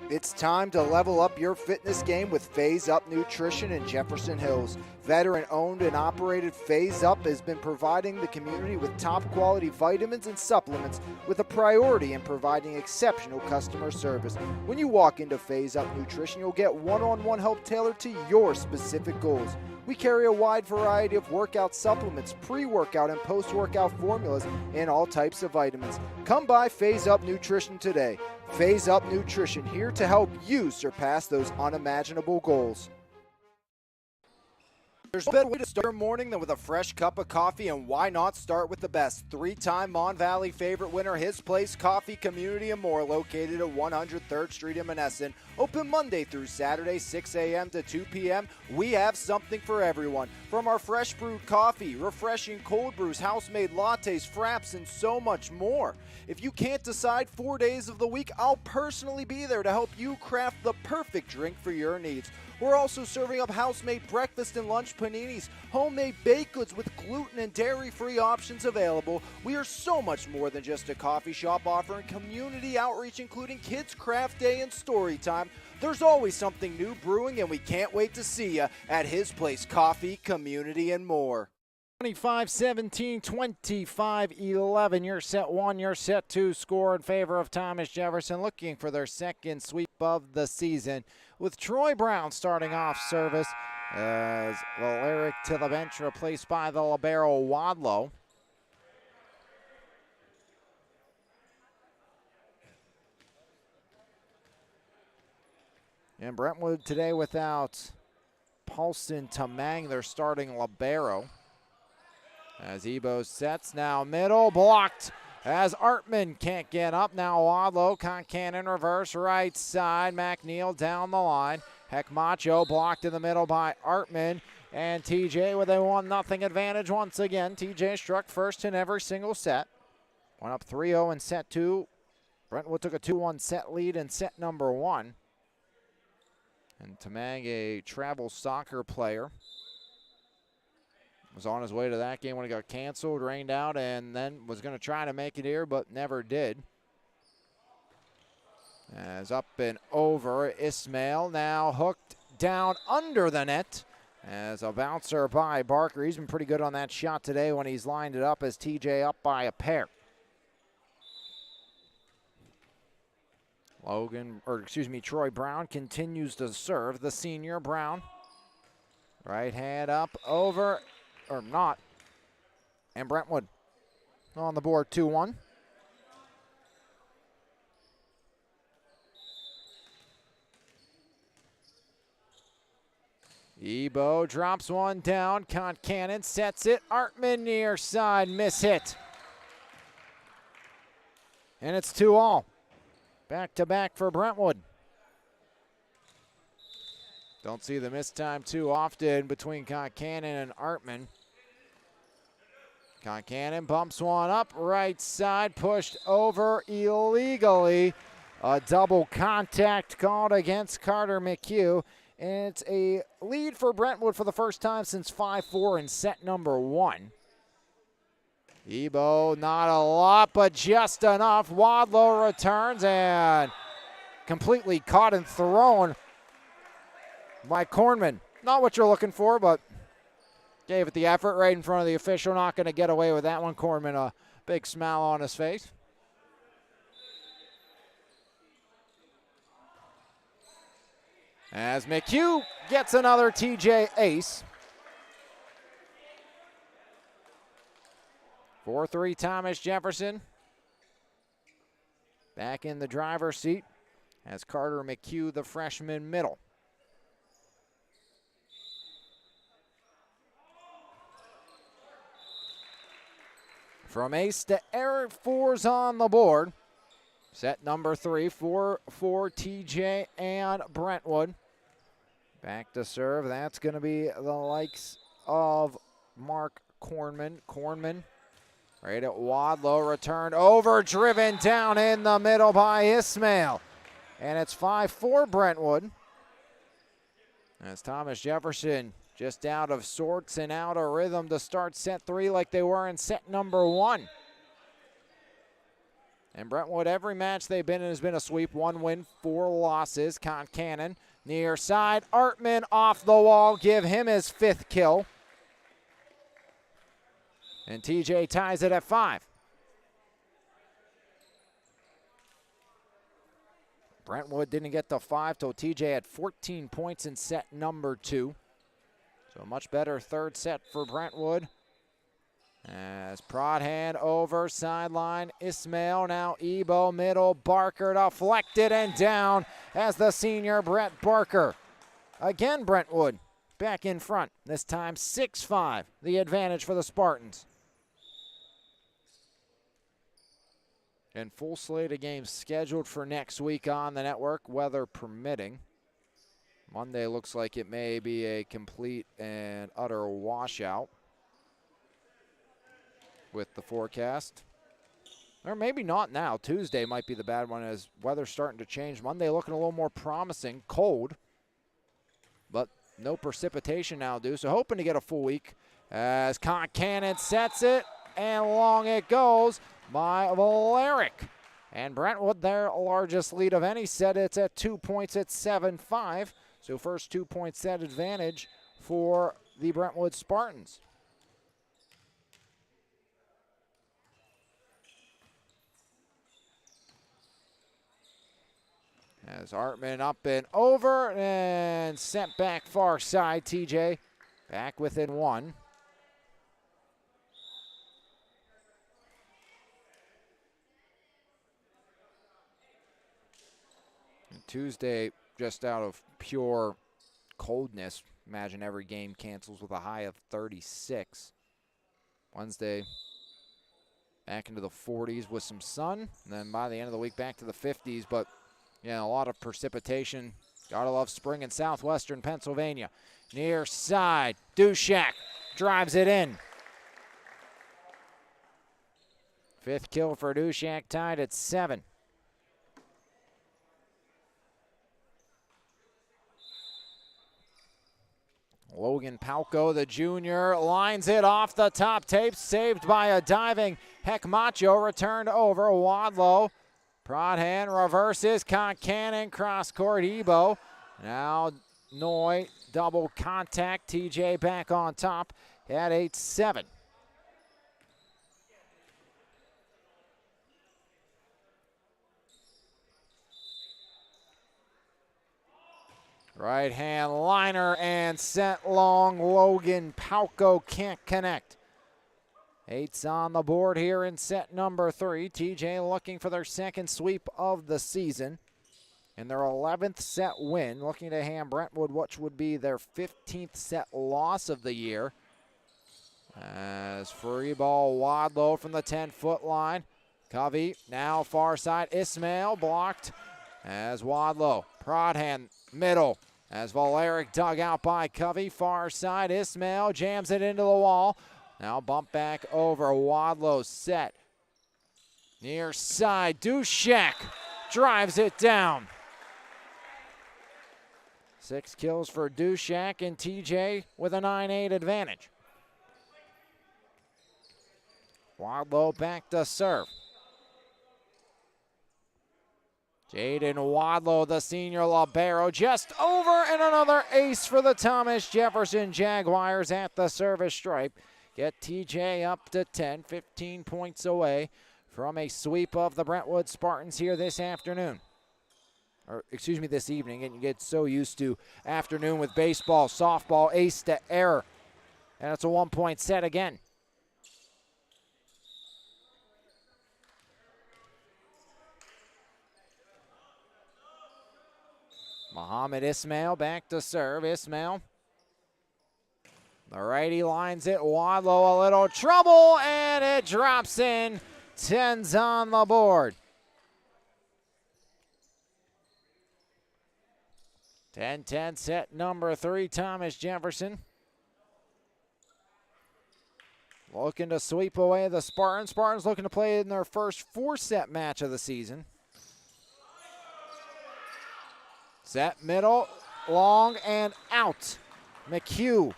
It's time to level up your fitness game with Phase Up Nutrition in Jefferson Hills. Veteran-owned and operated Phase Up has been providing the community with top-quality vitamins and supplements with a priority in providing exceptional customer service. When you walk into Phase Up Nutrition, you'll get one-on-one help tailored to your specific goals. We carry a wide variety of workout supplements, pre-workout and post-workout formulas, and all types of vitamins. Come by Phase Up Nutrition today. Phase Up Nutrition, here to help you surpass those unimaginable goals. There's no better way to start your morning than with a fresh cup of coffee, and why not start with the best? Three-time Mon Valley favorite winner, His Place Coffee Community and More, located at 103rd Street in Menneson. Open Monday through Saturday, 6 a.m. to 2 p.m. We have something for everyone. From our fresh brewed coffee, refreshing cold brews, house-made lattes, fraps, and so much more. If you can't decide 4 days of the week, I'll personally be there to help you craft the perfect drink for your needs. We're also serving up house-made breakfast and lunch paninis, homemade baked goods with gluten and dairy-free options available. We are so much more than just a coffee shop offering community outreach, including Kids Craft Day and Story Time. There's always something new brewing, and we can't wait to see you at His Place Coffee, Community, and More. 25-17, 25-11. Your set one, your set two score in favor of Thomas Jefferson, looking for their second sweep of the season, with Troy Brown starting off service as Valeric to the bench, replaced by the libero Wadlow. And Brentwood today without Paulson Tamang, their starting libero. As Ebo sets, now middle, blocked as Artman can't get up. Now Wadlow, Concan reverse, right side. McNeil down the line. Heck Macho blocked in the middle by Artman. And TJ with a 1-0 advantage once again. TJ struck first in every single set. Went up 3-0 in set two. Brentwood took a 2-1 set lead in set number one. And Tamang, a travel soccer player, was on his way to that game when it got canceled, rained out, and then was going to try to make it here, but never did. As up and over, Ismail now hooked down under the net as a bouncer by Barker. He's been pretty good on that shot today when he's lined it up, as TJ up by a pair. Troy Brown continues to serve, the senior Brown. Right hand up, over, or not. And Brentwood on the board, 2-1. Ebo drops one down. Concannon sets it. Artman near side, miss hit. And it's 2-all. Back to back for Brentwood. Don't see the miss time too often between Concannon and Artman. Concannon bumps one up, right side, pushed over illegally. A double contact called against Carter McHugh. And it's a lead for Brentwood for the first time since 5-4 in set number one. Ebo, not a lot, but just enough. Wadlow returns and completely caught and thrown by Kornman. Not what you're looking for, but gave it the effort right in front of the official. Not going to get away with that one. Kornman, a big smile on his face. As McHugh gets another TJ ace. 4-3 Thomas Jefferson. Back in the driver's seat as Carter McHugh, the freshman middle. From ace to Eric, 4's on the board. Set number 3 for TJ and Brentwood. Back to serve. That's going to be the likes of Mark Kornman. Kornman right at Wadlow. Returned over. Driven down in the middle by Ismail. And it's 5-4 Brentwood. As Thomas Jefferson just out of sorts and out of rhythm to start set 3 like they were in set number 1. And Brentwood, every match they've been in has been a sweep. 1 win, 4 losses. Concannon near side. Artman off the wall. Give him his 5th kill. And TJ ties it at 5. Brentwood didn't get to 5 till TJ had 14 points in set number 2. So a much better third set for Brentwood. As Prodhan over sideline, Ismail, now Ebo, middle, Barker deflected and down as the senior Brett Barker. Again Brentwood back in front, this time 6-5, the advantage for the Spartans. And full slate of games scheduled for next week on the network, weather permitting. Monday looks like it may be a complete and utter washout with the forecast. Or maybe not now. Tuesday might be the bad one as weather's starting to change. Monday looking a little more promising. Cold, but no precipitation now due. So hoping to get a full week as Concannon sets it and long it goes by Valeric. And Brentwood, their largest lead of any set, it's at 2 points at 7-5. So first 2-point set advantage for the Brentwood Spartans. As Artman up and over and sent back far side. TJ back within 1. And Tuesday, just out of pure coldness, imagine every game cancels with a high of 36. Wednesday, back into the 40s with some sun. And then by the end of the week, back to the 50s. But yeah, a lot of precipitation. Gotta love spring in southwestern Pennsylvania. Near side, Dushak drives it in. 5th kill for Dushak, tied at 7. Logan Palco, the junior, lines it off the top tape, saved by a diving Heck Macho, returned over Wadlow. Prodhan reverses, Concannon, cross-court, Ebo. Now Noy, double contact, TJ back on top at 8-7. Right hand liner and sent long. Logan Palco can't connect. 8's on the board here in set number 3. TJ looking for their second sweep of the season and their 11th set win, looking to hand Brentwood, which would be their 15th set loss of the year. As free ball, Wadlow from the 10-foot line. Covey now far side. Ismail blocked as Wadlow. Prodhan middle as Valeric dug out by Covey. Far side, Ismail jams it into the wall. Now bump back over. Wadlow set. Near side, Dushak drives it down. 6 kills for Dushak and TJ with a 9-8 advantage. Wadlow back to serve. Jaden Wadlow, the senior libero, just over, and another ace for the Thomas Jefferson Jaguars at the service stripe. Get TJ up to 10, 15 points away from a sweep of the Brentwood Spartans here this afternoon. Or, excuse me, this evening, and you get so used to afternoon with baseball, softball, ace to error. And it's a 1-point set again. Muhammad Ismail back to serve. Ismail The righty lines it. Wadlow a little trouble, and it drops in. 10's on the board. 10-10 set number 3, Thomas Jefferson. Looking to sweep away the Spartans. Spartans looking to play in their first 4-set match of the season. Set middle, long and out. McHugh.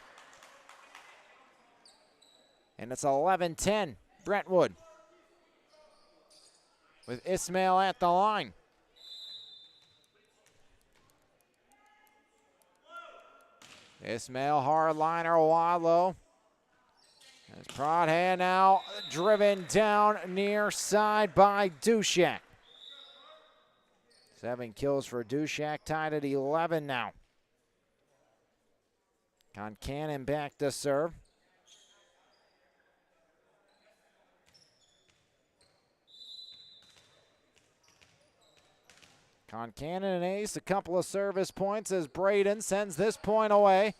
And it's 11-10, Brentwood. With Ismail at the line. Ismail hardliner, Wadlow. As Prodhan now driven down near side by Dushak. 7 kills for Dushak, tied at 11 now. Concannon back to serve. Concannon an ace, a couple of service points as Braden sends this point away.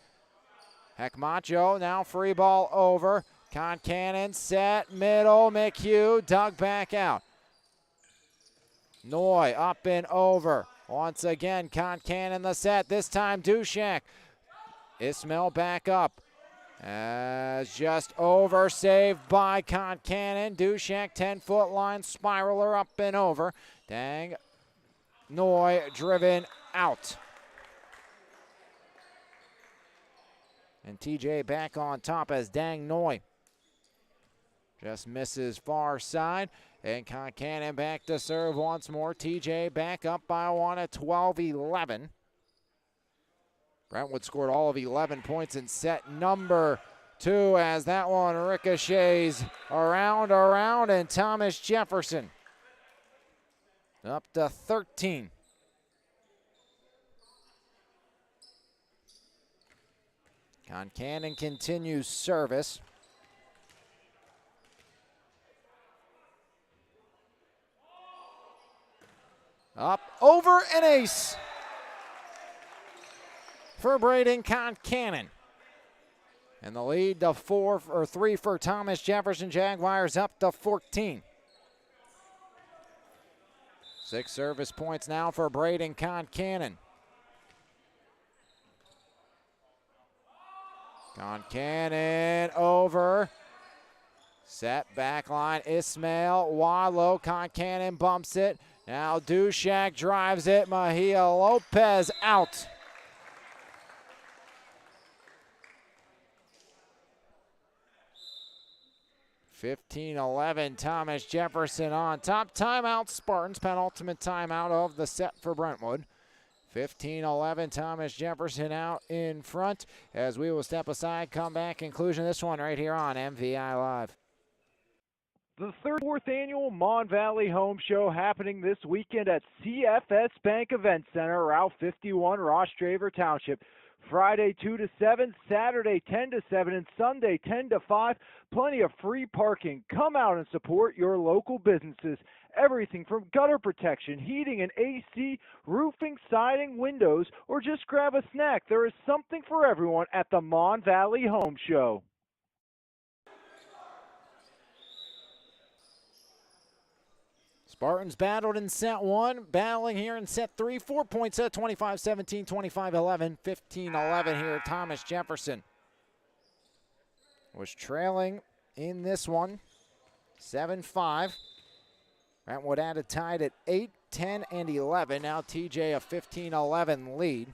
Hekmacho now free ball over. Concannon set, middle, McHugh dug back out. Noy up and over. Once again, Concannon the set. This time Dushak. Ismail back up. As just over, saved by Concannon. Dushak 10-foot line, spiraler up and over. Dang. Noy driven out. And TJ back on top as Dang Noy just misses far side. And Concannon back to serve once more. TJ back up by 1 at 12-11. Brentwood scored all of 11 points in set number 2 as that one ricochets around, and Thomas Jefferson up to 13. Concannon continues service. Up, over, an ace for Braden Concannon. And the lead to 3 for Thomas Jefferson. Jaguars up to 14. 6 service points now for Braden Concannon. Concannon over. Set back line. Ismail, Wadlow. Concannon bumps it. Now Dushak drives it. Mejia Lopez out. (15-11), Thomas Jefferson on top. Timeout, Spartans. Penultimate timeout of the set for Brentwood. 15-11, Thomas Jefferson out in front as we will step aside, come back, conclusion of this one right here on MVI Live. The 34th annual Mon Valley Home Show happening this weekend at CFS Bank Event Center, Route 51, Ross Draver Township. Friday 2 to 7, Saturday 10 to 7, and Sunday 10 to 5. Plenty of free parking. Come out and support your local businesses. Everything from gutter protection, heating and AC, roofing, siding, windows, or just grab a snack. There is something for everyone at the Mon Valley Home Show. Spartans battled in set 1, battling here in set 3. 4 points set, 25-17, 25-11, 15-11 here. Thomas Jefferson was trailing in this one, 7-5. Brentwood added tied at 8, 10, and 11. Now TJ a 15-11 lead.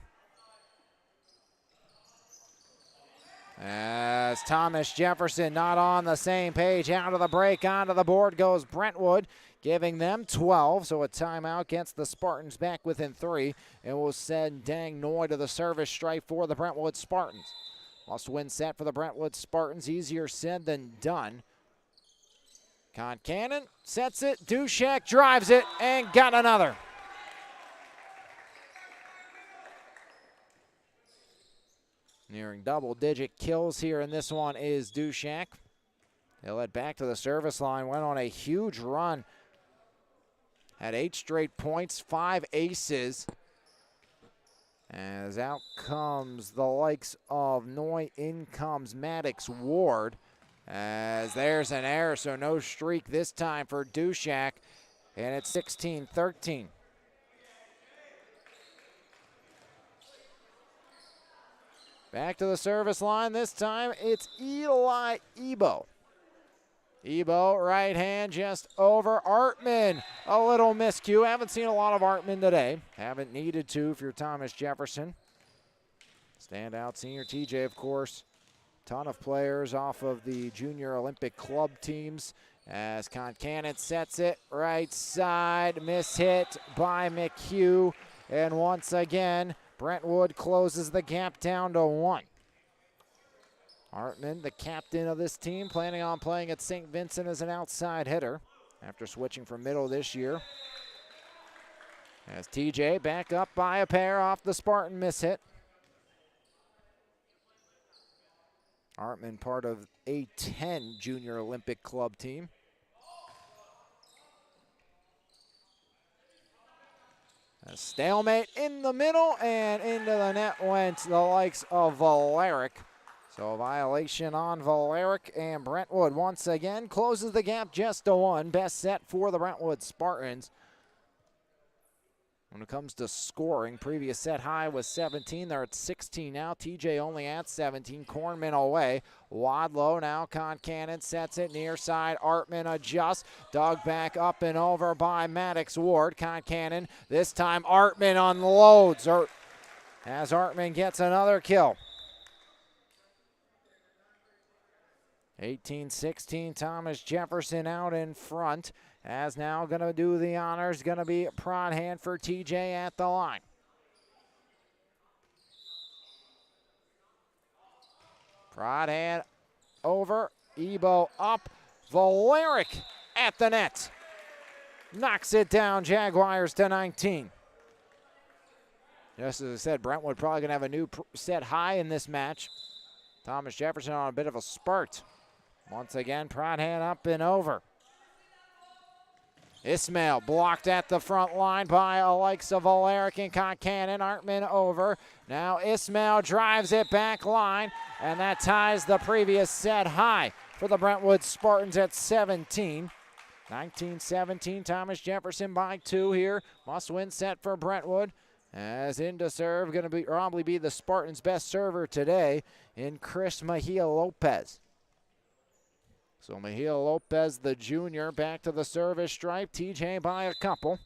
As Thomas Jefferson not on the same page, out of the break, onto the board goes Brentwood, giving them 12. So a timeout gets the Spartans back within 3, and will send Dang Noy to the service strike for the Brentwood Spartans. Must-win set for the Brentwood Spartans, easier said than done. Concannon sets it, Dushak drives it, and got another. Nearing double-digit kills here in this one is Dushak. They led back to the service line, went on a huge run. Had 8 straight points, 5 aces. As out comes the likes of Noy, in comes Maddox Ward. As there's an error, so no streak this time for Dushak, and it's 16-13. Back to the service line this time, it's Eli Ebo. Ebo, right hand just over Artman. A little miscue. Haven't seen a lot of Artman today. Haven't needed to if you're Thomas Jefferson. Standout senior TJ, of course. Ton of players off of the Junior Olympic Club teams. As Concannon sets it right side. Mishit by McHugh. And once again, Brentwood closes the gap down to 1. Artman, the captain of this team, planning on playing at St. Vincent as an outside hitter after switching from middle this year. As TJ back up by a pair off the Spartan mishit. Artman, part of a 10 Junior Olympic Club team. A stalemate in the middle, and into the net went the likes of Valeric. So a violation on Valeric, and Brentwood once again closes the gap just to 1. Best set for the Brentwood Spartans. When it comes to scoring, previous set high was 17. They're at 16 now. TJ only at 17. Cornman away. Wadlow now. Concannon sets it near side. Artman adjusts. Dug back up and over by Maddox Ward. Concannon. This time Artman unloads. As Artman gets another kill. 18-16, Thomas Jefferson out in front. As now going to do the honors, going to be Prodhan for TJ at the line. Prodhan over, Ebo up, Valeric at the net. Knocks it down, Jaguars to 19. Just as I said, Brentwood probably going to have a new set high in this match. Thomas Jefferson on a bit of a spurt. Once again, Prodhan up and over. Ismail blocked at the front line by Alexa Valeric and Concannon. Artman over. Now Ismail drives it back line, and that ties the previous set high for the Brentwood Spartans at 17. 19-17, Thomas Jefferson by 2 here. Must-win set for Brentwood. As in to serve, going to probably be the Spartans' best server today in Chris Mejia Lopez. So Mejia Lopez, the junior, back to the service stripe. TJ by a couple.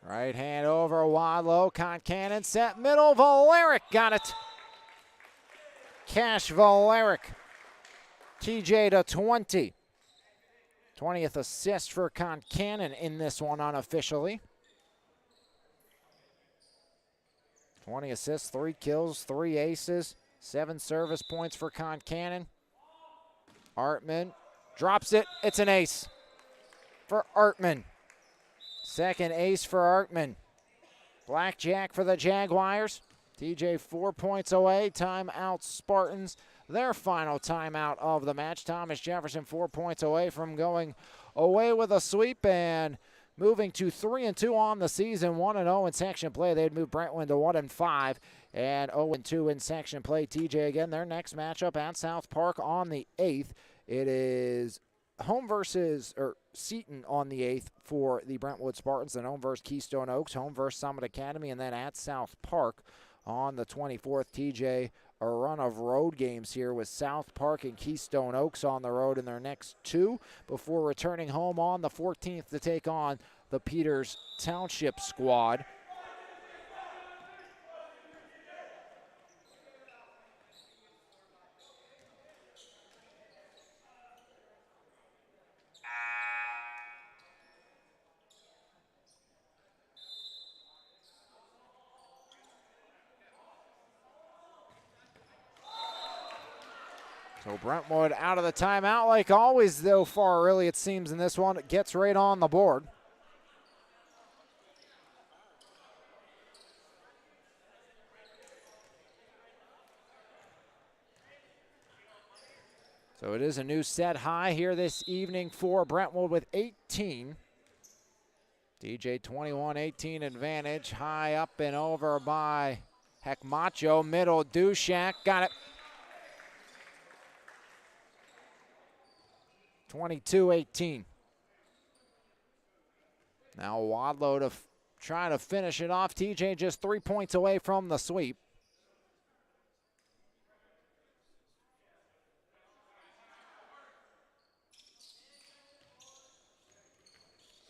Right hand over Wadlow. Concannon set middle. Valeric got it. Cash Valeric. TJ to 20. 20th assist for Concannon in this one unofficially. 20 assists, 3 kills, 3 aces, 7 service points for Concannon. Artman drops it. It's an ace for Artman. Second ace for Artman. Blackjack for the Jaguars. TJ 4 points away. Timeout Spartans. Their final timeout of the match. Thomas Jefferson 4 points away from going away with a sweep and moving to 3-2 on the season, 1-0 in section play. They'd move Brentwood to 1-5 and 0-2 in section play. TJ again, their next matchup at South Park on the 8th. It is home versus, Seton on the 8th for the Brentwood Spartans, then home versus Keystone Oaks, home versus Summit Academy, and then at South Park on the 24th. TJ, a run of road games here with South Park and Keystone Oaks on the road in their next 2 before returning home on the 14th to take on the Peters Township squad. So Brentwood out of the timeout like always, though far early it seems in this one. It gets right on the board. So it is a new set high here this evening for Brentwood with 18. DJ 21-18 advantage. High up and over by Hekmacho. Middle, Dushak got it. 22-18. Now Wadlow to try to finish it off. TJ just 3 points away from the sweep.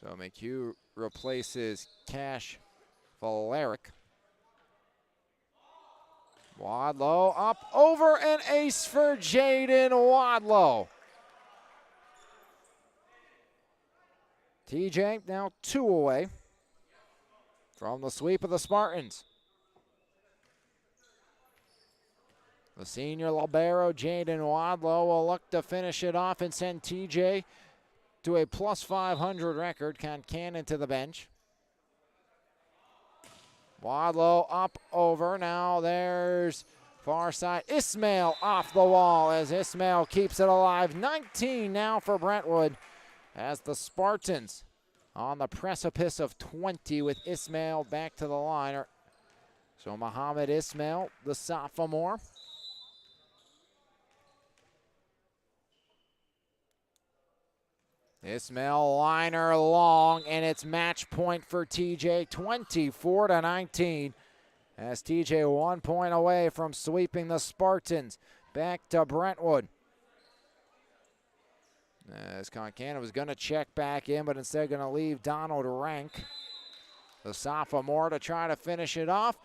So McHugh replaces Cash Valeric. Wadlow up over an ace for Jaden Wadlow. TJ now 2 away from the sweep of the Spartans. The senior libero, Jaden Wadlow, will look to finish it off and send TJ to a plus 500 record. Concannon to the bench. Wadlow up over. Now there's far side. Ismail off the wall as Ismail keeps it alive. 19 now for Brentwood as the Spartans on the precipice of 20 with Ismail back to the line. So Muhammad Ismail, the sophomore. Ismail liner long, and it's match point for TJ, 24-19. As TJ 1 point away from sweeping the Spartans. Back to Brentwood. As Concannon was going to check back in, but instead going to leave Donald Rank, the sophomore, to try to finish it off.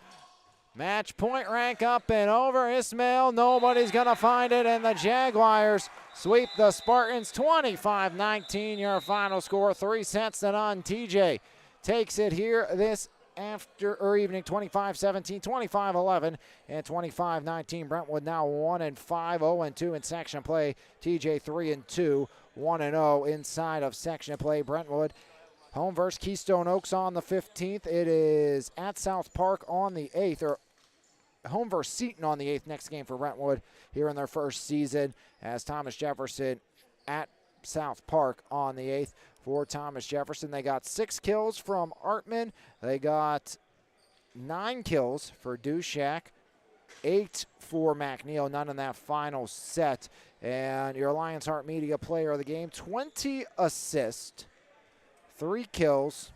Match point, Rank up and over. Ismail, nobody's going to find it, and the Jaguars sweep the Spartans 25-19. Your final score, 3 sets to none. TJ takes it here this evening, 25-17, 25-11, and 25-19. Brentwood now 1-5, 0-2 in section play. TJ 3-2, 1-0 inside of section play. Brentwood home versus Keystone Oaks on the 15th. It is at South Park on the 8th, or home versus Seton on the 8th. Next game for Brentwood here in their first season, as Thomas Jefferson at South Park on the 8th. For Thomas Jefferson, they got 6 kills from Artman. They got 9 kills for Dushak, 8 for McNeil, none in that final set. And your Alliance Heart Media player of the game, 20 assists, 3 kills,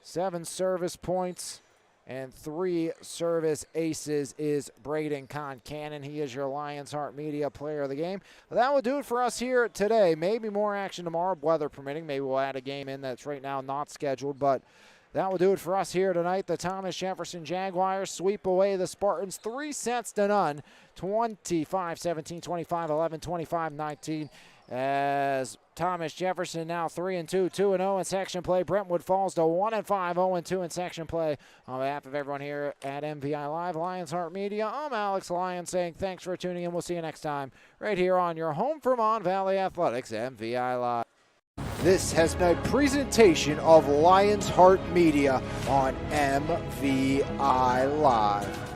7 service points, and 3 service aces is Braden Concannon. He is your Lions Heart Media player of the game. That will do it for us here today. Maybe more action tomorrow, weather permitting. Maybe we'll add a game in that's right now not scheduled, but that will do it for us here tonight. The Thomas Jefferson Jaguars sweep away the Spartans 3 sets to none, 25-17, 25-11, 25-19. As Thomas Jefferson now 3-2, 2-0 in section play. Brentwood falls to 1-5, 0-2 in section play. On behalf of everyone here at MVI Live, Lions Heart Media, I'm Alex Lyons saying thanks for tuning in. We'll see you next time right here on your home for Mon Valley Athletics, MVI Live. This has been a presentation of Lions Heart Media on MVI Live.